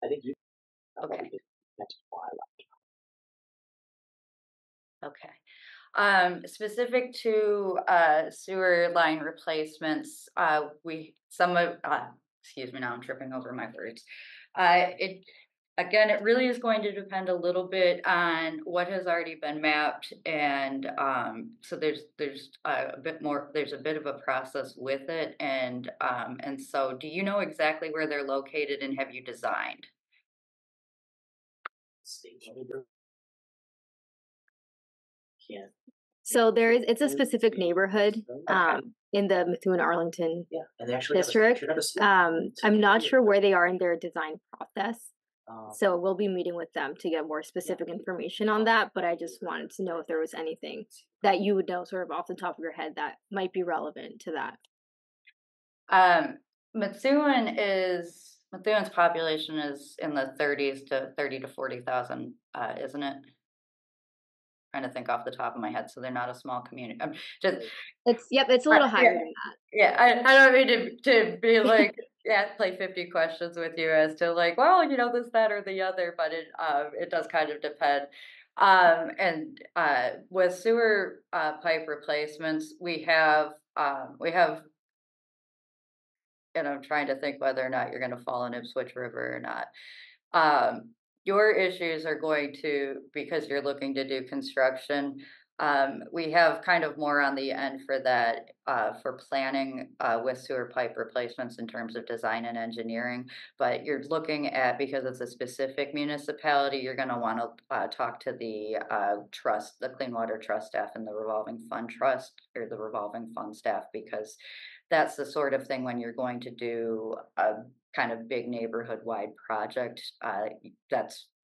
I think you. Okay. That's why I left. Okay. Specific to sewer line replacements, excuse me, now I'm tripping over my words. It Again, it really is going to depend a little bit on what has already been mapped, and so there's a bit more. There's a bit of a process with it, and so do you know exactly where they're located, and have you designed? Can't. So it's a specific neighborhood in the Methuen-Arlington And they actually district. I'm not sure where they are in their design process. Um, So we'll be meeting with them to get more specific information on that, but I just wanted to know if there was anything that you would know sort of off the top of your head that might be relevant to that. Methuen's population is in the 30s to 30 to 40,000, isn't it? Trying to think off the top of my head, so they're not a small community. It's a little higher than that. Yeah, I don't mean to be like play 50 questions with you as to like, well, this, that, or the other, but it does kind of depend. And with sewer pipe replacements, we have, and I'm trying to think whether or not you're going to fall in Ipswich River or not. Your issues are going to, because you're looking to do construction, we have kind of more on the end for that, for planning with sewer pipe replacements in terms of design and engineering. But you're looking at, because it's a specific municipality, you're going to want to talk to the trust, the Clean Water Trust staff and the revolving fund trust, or the revolving fund staff, because that's the sort of thing when you're going to do a kind of big neighborhood wide project,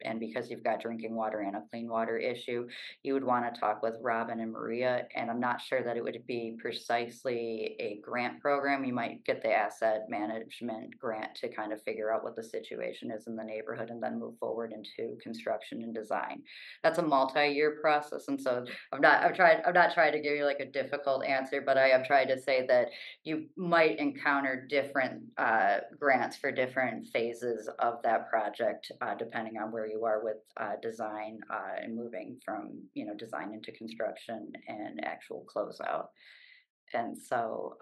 and because you've got drinking water and a clean water issue, you would want to talk with Robin and Maria. And I'm not sure that it would be precisely a grant program. You might get the asset management grant to kind of figure out what the situation is in the neighborhood and then move forward into construction and design. That's a multi-year process. And so I'm not trying to give you like a difficult answer, but I am trying to say that you might encounter different grants for different phases of that project, depending on where you are with design and moving from design into construction and actual closeout. And so,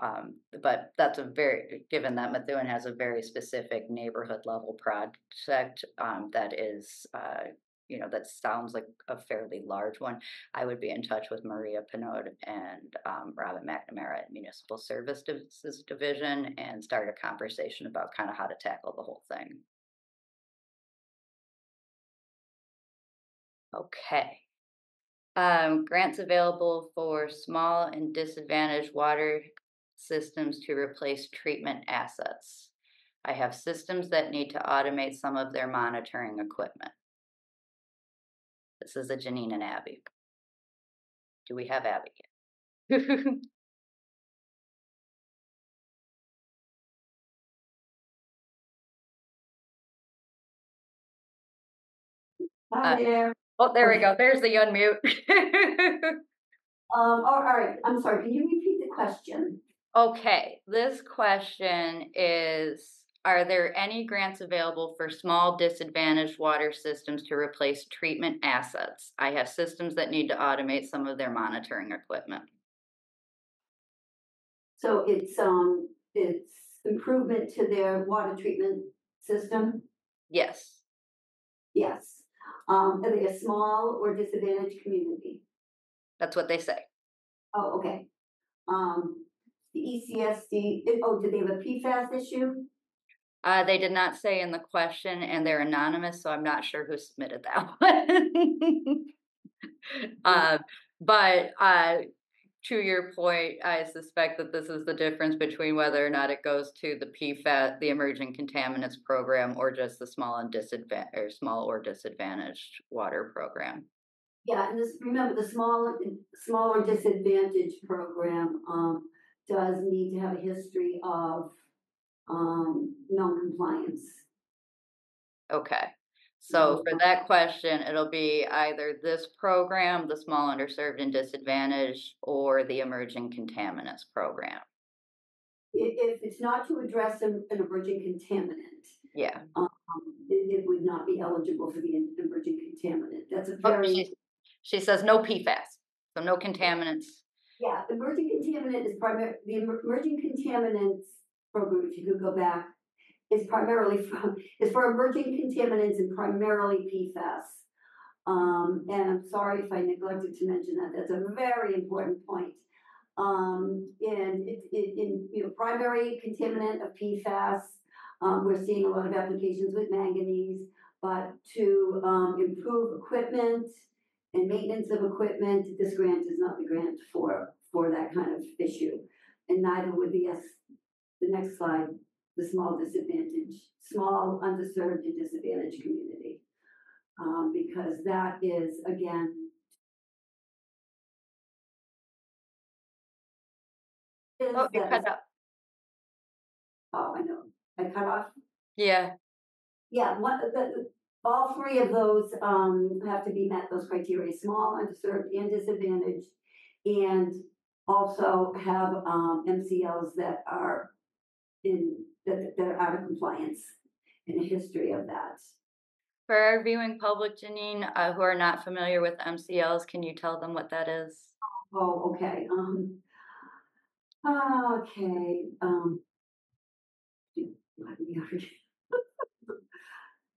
but that's given that Methuen has a very specific neighborhood level project that is that sounds like a fairly large one, I would be in touch with Maria Pinode and Robin McNamara at Municipal Services Division and start a conversation about kind of how to tackle the whole thing. Okay. Grants available for small and disadvantaged water systems to replace treatment assets. I have systems that need to automate some of their monitoring equipment. This is a Janine and Abby. Do we have Abby yet? Hi there. Oh, there we go. There's the unmute. All right, I'm sorry, can you repeat the question? Okay, this question is, are there any grants available for small disadvantaged water systems to replace treatment assets? I have systems that need to automate some of their monitoring equipment. So it's improvement to their water treatment system? Yes. Yes. Are they a small or disadvantaged community? That's what they say. Oh, okay. The ECSD, do they have a PFAS issue? They did not say in the question, and they're anonymous, so I'm not sure who submitted that one. But to your point, I suspect that this is the difference between whether or not it goes to the PFAS, the Emerging Contaminants Program, or just the small or disadvantaged water program. Yeah, and remember the smaller disadvantaged program does need to have a history of non-compliance. Okay. So for that question, it'll be either this program, the small underserved and disadvantaged, or the emerging contaminants program. If it's not to address an emerging contaminant, yeah, it would not be be eligible for the emerging contaminant. That's a Oh, very, she says no PFAS, so no contaminants. yeah, emerging contaminant is the emerging contaminants program, if you could go back, is for emerging contaminants and primarily PFAS. And I'm sorry if I neglected to mention that. That's a very important point. And in primary contaminant of PFAS, we're seeing a lot of applications with manganese, but to improve equipment and maintenance of equipment, this grant is not the grant for that kind of issue. And neither would the next slide, the small, underserved and disadvantaged community. Because that is, again, Oh, you cut up. Oh, I know. I cut off. Yeah. Yeah, all three of those have to be met, those criteria: small, underserved, and disadvantaged, and also have MCLs that are that are out of compliance, and a history of that. For our viewing public, Janine, who are not familiar with MCLs, can you tell them what that is? Oh, okay. Okay.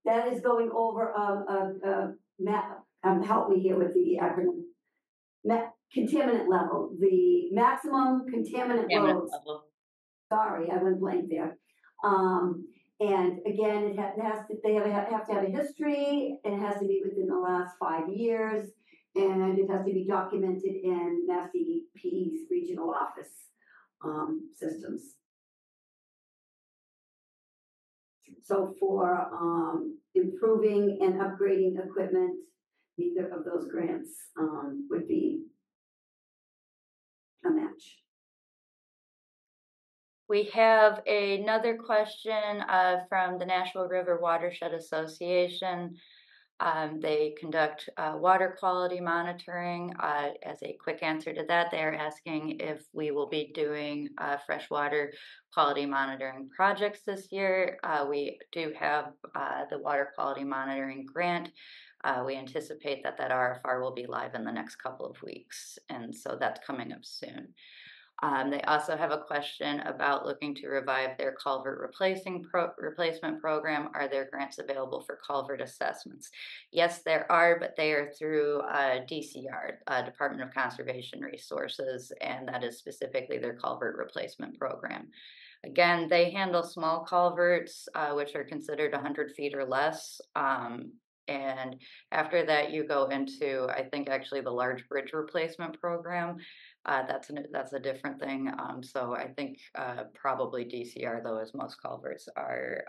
That is going over help me here with the acronym. Contaminant level, the maximum contaminant loads. Level. Sorry, I went blank there. And again, they have to have a history, and it has to be within the last 5 years, and it has to be documented in MassDEP's regional office systems. So for improving and upgrading equipment, neither of those grants would be a match. We have another question from the National River Watershed Association. They conduct water quality monitoring. As a quick answer to that, they are asking if we will be doing freshwater quality monitoring projects this year. We do have the water quality monitoring grant. We anticipate that RFR will be live in the next couple of weeks, and so that's coming up soon. They also have a question about looking to revive their culvert replacement program. Are there grants available for culvert assessments? Yes, there are, but they are through DCR, Department of Conservation Resources, and that is specifically their culvert replacement program. Again, they handle small culverts, which are considered 100 feet or less. And after that, you go into, I think, actually the large bridge replacement program. That's a different thing. So I think probably DCR, though, as most culverts are,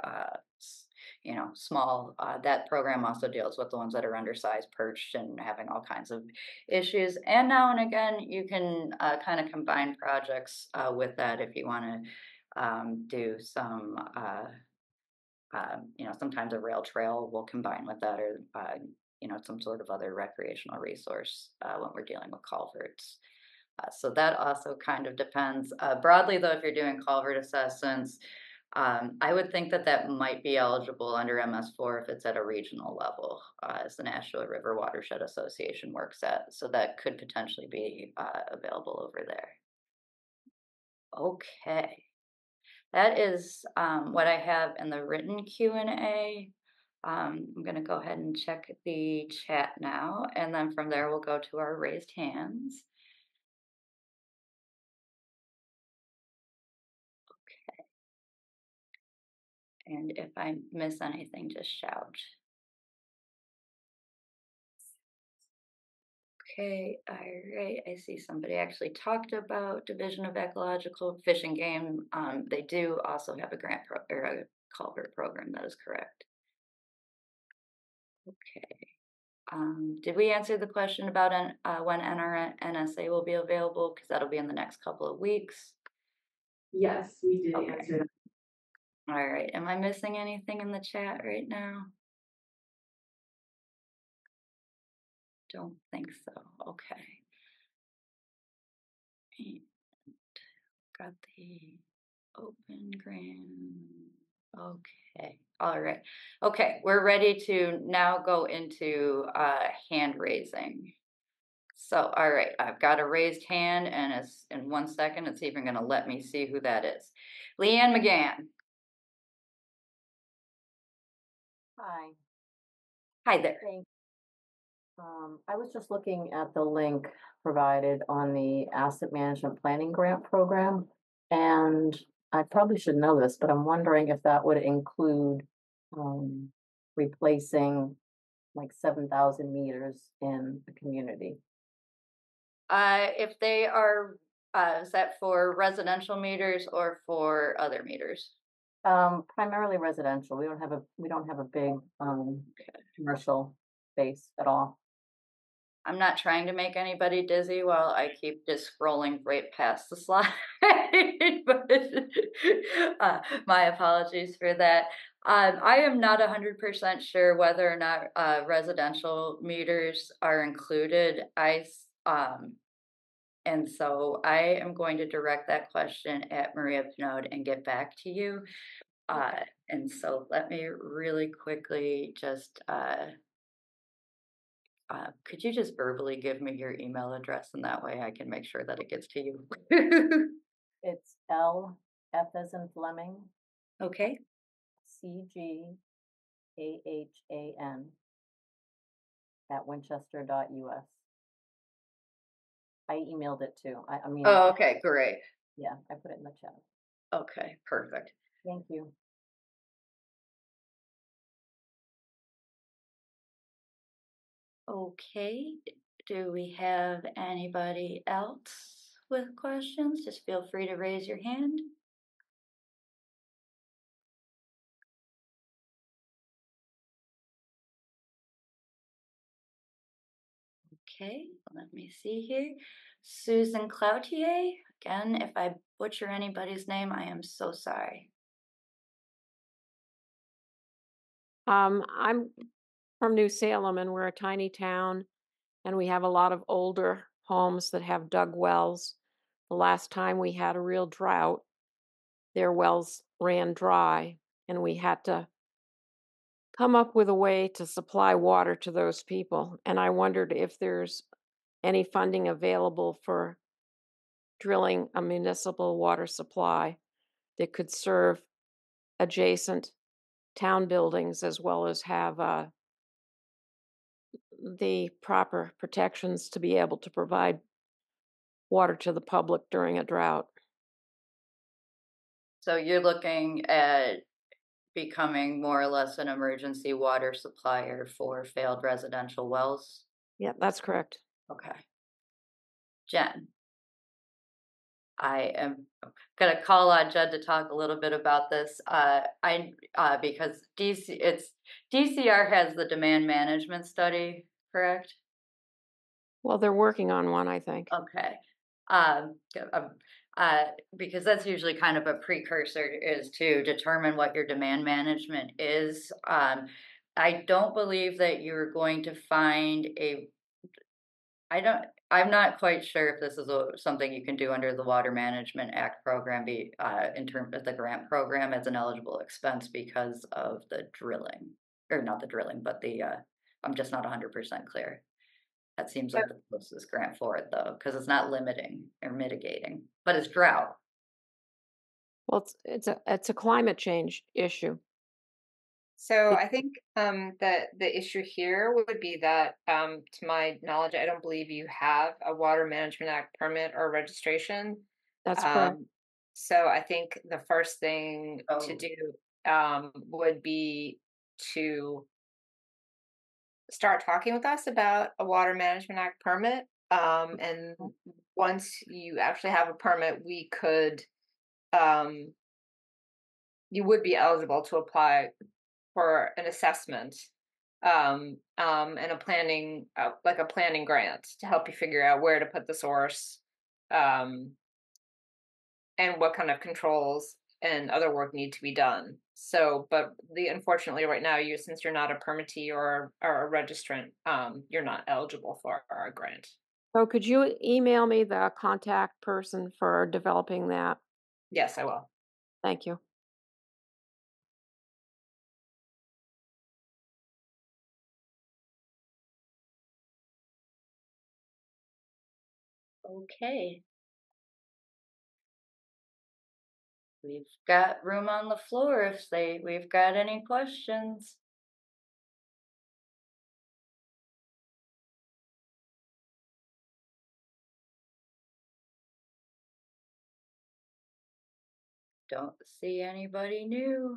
small. That program also deals with the ones that are undersized, perched, and having all kinds of issues. And now and again, you can kind of combine projects with that if you want to do some. Sometimes a rail trail will combine with that, or some sort of other recreational resource when we're dealing with culverts. So that also kind of depends. Broadly, though, if you're doing culvert assessments, I would think that might be eligible under MS4 if it's at a regional level, as the National River Watershed Association works at. So that could potentially be available over there. Okay. That is what I have in the written Q&A. I'm going to go ahead and check the chat now, and then from there we'll go to our raised hands. And if I miss anything, just shout. Okay, all right. I see somebody actually talked about Division of Ecological Fish and Game. They do also have a grant or a culvert program. That is correct. Okay. Did we answer the question about when NSA will be available? Because that'll be in the next couple of weeks. Yes, we did answer that. All right. Am I missing anything in the chat right now? Don't think so. Okay. And got the open grant. Okay, all right. Okay, we're ready to now go into hand raising. So, all right, I've got a raised hand, and it's in 1 second, it's even going to let me see who that is. Leanne McGann. Hi, Hi there. thanks. I was just looking at the link provided on the Asset Management Planning Grant Program, and I probably should know this, but I'm wondering if that would include replacing like 7,000 meters in the community. If they are, is that for residential meters or for other meters? Primarily residential. We don't have a big commercial base at all. I'm not trying to make anybody dizzy while I keep just scrolling right past the slide, but my apologies for that. I am not 100% sure whether or not residential meters are included. And so I am going to direct that question at Maria Pinode and get back to you. And so let me really quickly just, could you just verbally give me your email address, and that way I can make sure that it gets to you? It's L, F as in Fleming, Okay. CGAHAN at winchester.us. I emailed it too. I mean, Oh, okay, great. yeah, I put it in the chat. Okay, perfect. Thank you. Okay, do we have anybody else with questions? Just feel free to raise your hand. Okay, let me see here. Susan Cloutier. Again, if I butcher anybody's name, I am so sorry. I'm from New Salem, and we're a tiny town, and we have a lot of older homes that have dug wells. The last time we had a real drought, their wells ran dry, and we had to come up with a way to supply water to those people. And I wondered if there's any funding available for drilling a municipal water supply that could serve adjacent town buildings as well as have the proper protections to be able to provide water to the public during a drought. So you're looking at becoming more or less an emergency water supplier for failed residential wells? Yeah, that's correct. Okay. Jen, I am gonna call on Jen to talk a little bit about this. Because DCR has the demand management study, correct? Well, they're working on one, I think. Okay. Because that's usually kind of a precursor is to determine what your demand management is. I don't believe that you're going to find I'm not quite sure if this is something you can do under the Water Management Act program, in terms of the grant program as an eligible expense because of the drilling, or not the drilling, but I'm just not 100% clear. That seems like the closest grant for it, though, because it's not limiting or mitigating, but it's drought. Well, it's a climate change issue. So I think that the issue here would be that, to my knowledge, I don't believe you have a Water Management Act permit or registration. That's correct. So I think the first thing to do would be to start talking with us about a Water Management Act permit. And once you actually have a permit, we could, you would be eligible to apply for an assessment and a planning, like a planning grant to help you figure out where to put the source and what kind of controls and other work need to be done. So, but unfortunately right now, since you're not a permittee or a registrant, you're not eligible for our grant. So could you email me the contact person for developing that? Yes, I will. Thank you. Okay. We've got room on the floor if we've got any questions. Don't see anybody new.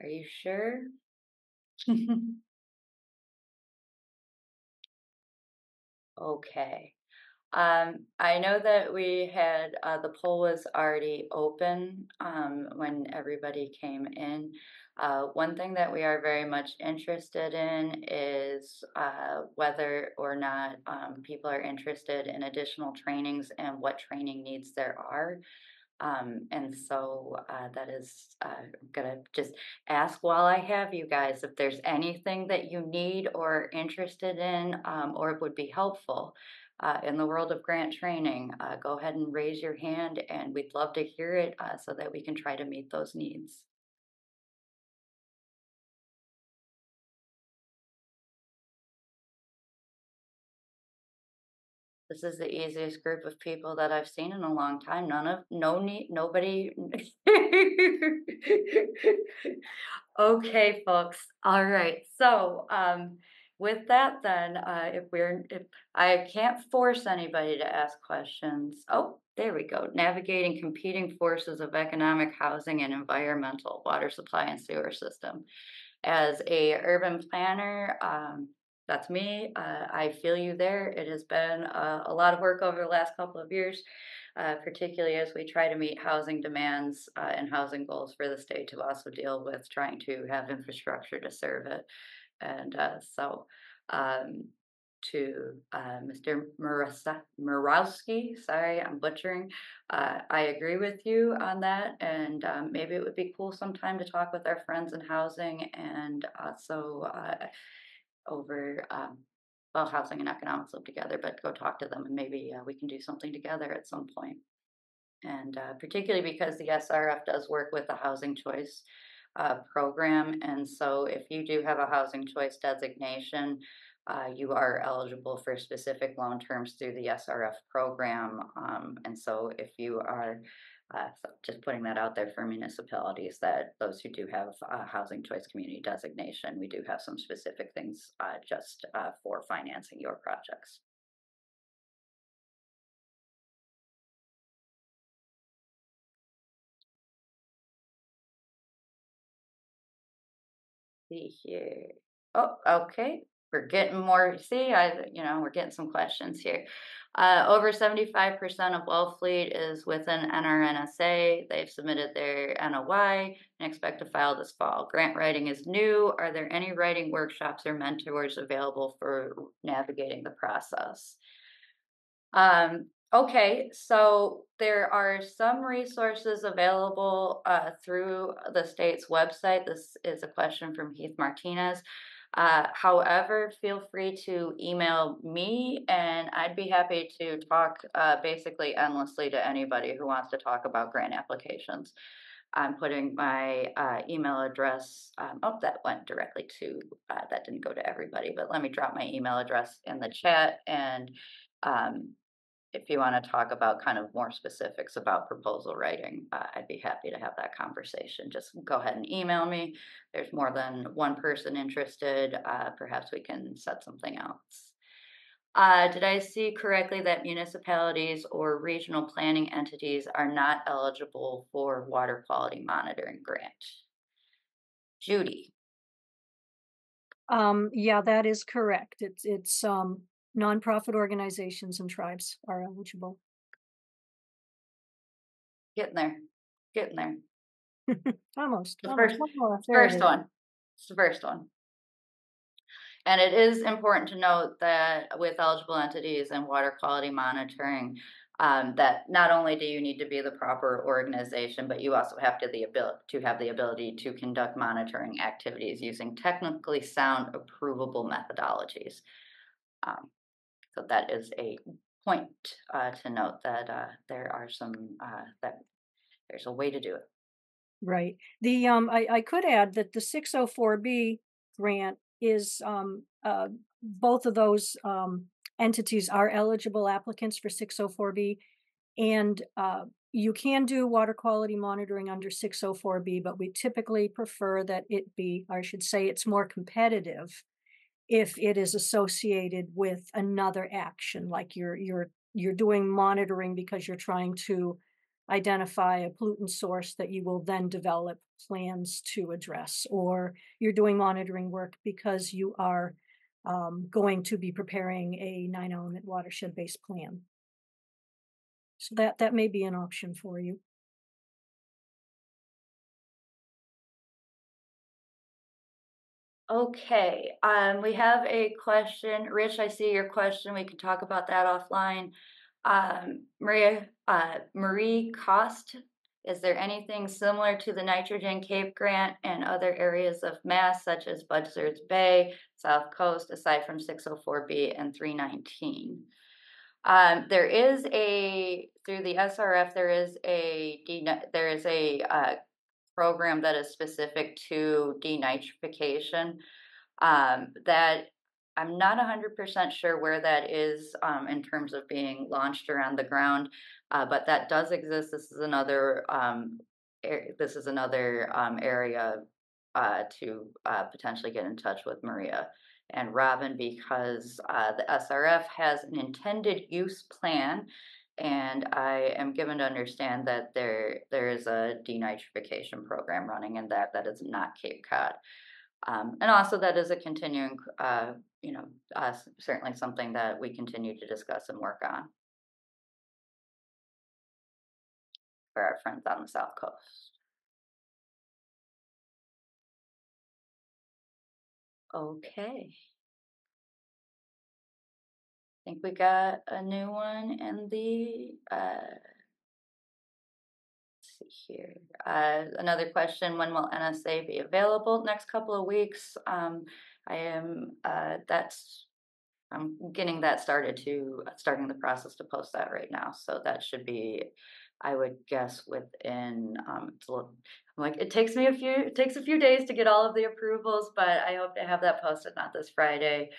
Are you sure? Okay. I know that we had, the poll was already open, when everybody came in. One thing that we are very much interested in is, whether or not, people are interested in additional trainings and what training needs there are. And so that is gonna just ask while I have you guys if there's anything that you need or interested in, or would be helpful in the world of grant training. Go ahead and raise your hand, and we'd love to hear it so that we can try to meet those needs. This is the easiest group of people that I've seen in a long time. Nobody. Okay, folks. All right. So, with that, then, if I can't force anybody to ask questions. Oh, there we go. Navigating competing forces of economic, housing, and environmental water supply and sewer system. As a urban planner, that's me. I feel you there. It has been a lot of work over the last couple of years, particularly as we try to meet housing demands and housing goals for the state to also deal with trying to have infrastructure to serve it. And to Mr. Murawski, sorry, I'm butchering. I agree with you on that, and maybe it would be cool sometime to talk with our friends in housing and also over, well, housing and economics live together, but go talk to them and maybe we can do something together at some point. And particularly because the SRF does work with the Housing Choice program. And so if you do have a Housing Choice designation, you are eligible for specific loan terms through the SRF program. And so if you are so just putting that out there for municipalities, that those who do have a Housing Choice Community designation, we do have some specific things just for financing your projects. See here. Oh, okay. We're getting more. See, we're getting some questions here. Over 75% of Wellfleet is within NRNSA. They've submitted their NOI and expect to file this fall. Grant writing is new. Are there any writing workshops or mentors available for navigating the process? Okay, so there are some resources available through the state's website. This is a question from Heath Martinez. However, feel free to email me, and I'd be happy to talk basically endlessly to anybody who wants to talk about grant applications. I'm putting my email address. Oh, that went directly to, that didn't go to everybody, but let me drop my email address in the chat. And if you want to talk about kind of more specifics about proposal writing, I'd be happy to have that conversation. Just go ahead and email me. There's more than one person interested. Perhaps we can set something else. Did I see correctly that municipalities or regional planning entities are not eligible for water quality monitoring grant? Judy. Yeah, that is correct. It's nonprofit organizations and tribes are eligible. Getting there. Getting there. Almost. The almost. first one. It's the first one. And it is important to note that with eligible entities and water quality monitoring, that not only do you need to be the proper organization, but you also have to have the ability to conduct monitoring activities using technically sound, approvable methodologies. So that is a point to note that there are some that there's a way to do it. Right. The I could add that the 604B grant is both of those entities are eligible applicants for 604B. And you can do water quality monitoring under 604B, but we typically prefer that it be, or I should say, it's more competitive if it is associated with another action, like you're doing monitoring because you're trying to identify a pollutant source that you will then develop plans to address, or you're doing monitoring work because you are going to be preparing a 9-element watershed-based plan. So that may be an option for you. Okay, we have a question. Rich, I see your question. We can talk about that offline. Marie Cost, is there anything similar to the Nitrogen Cape grant and other areas of Mass, such as Buzzards Bay, South Coast, aside from 604B and 319? There is through the SRF, there is a program that is specific to denitrification, that I'm not 100% sure where that is in terms of being launched around the ground, but that does exist. This is another area to potentially get in touch with Maria and Robin, because the SRF has an intended use plan, and I am given to understand that there is a denitrification program running, and that is not Cape Cod. And also that is a continuing, certainly something that we continue to discuss and work on for our friends on the South Coast. Okay. I think we got a new one in the, let's see here. Another question, when will NSA be available? Next couple of weeks. I'm getting that starting the process to post that right now. So that should be, I would guess, within, it takes a few days to get all of the approvals, but I hope to have that posted not this Friday.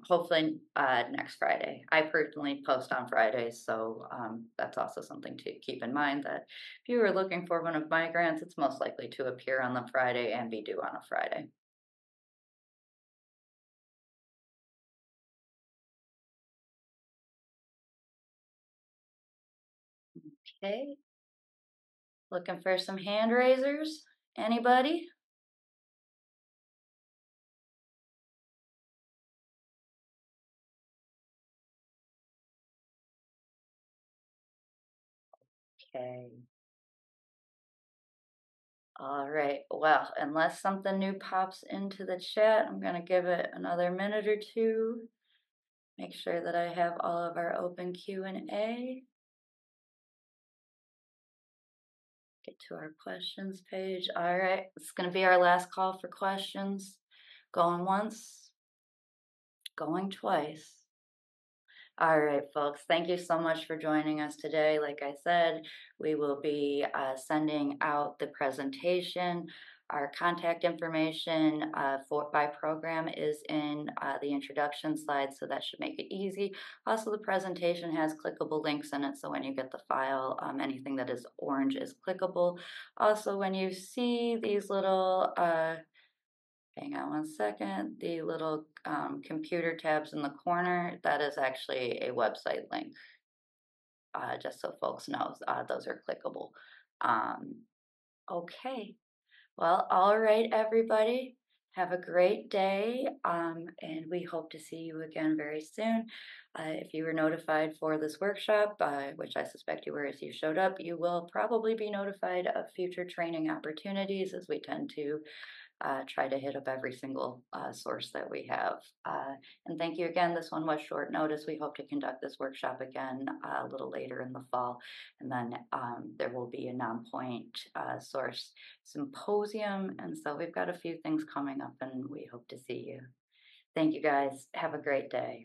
Hopefully next Friday. I personally post on Fridays, so that's also something to keep in mind, that if you are looking for one of my grants, it's most likely to appear on the Friday and be due on a Friday. Okay. Looking for some hand raisers. Anybody? Okay. All right. Well, unless something new pops into the chat, I'm going to give it another minute or two. Make sure that I have all of our open Q&A. Get to our questions page. All right. It's going to be our last call for questions. Going once, going twice. All right, folks, thank you so much for joining us today. Like I said, we will be sending out the presentation. Our contact information by program is in the introduction slide, so that should make it easy. Also, the presentation has clickable links in it, so when you get the file, anything that is orange is clickable. Also, when you see these little hang on one second. The little computer tabs in the corner, that is actually a website link. Just so folks know, those are clickable. Okay. Well, all right, everybody. Have a great day, and we hope to see you again very soon. If you were notified for this workshop, which I suspect you were as you showed up, you will probably be notified of future training opportunities, as we tend to try to hit up every single source that we have. And thank you again. This one was short notice. We hope to conduct this workshop again a little later in the fall. And then there will be a non-point source symposium. And so we've got a few things coming up, and we hope to see you. Thank you, guys. Have a great day.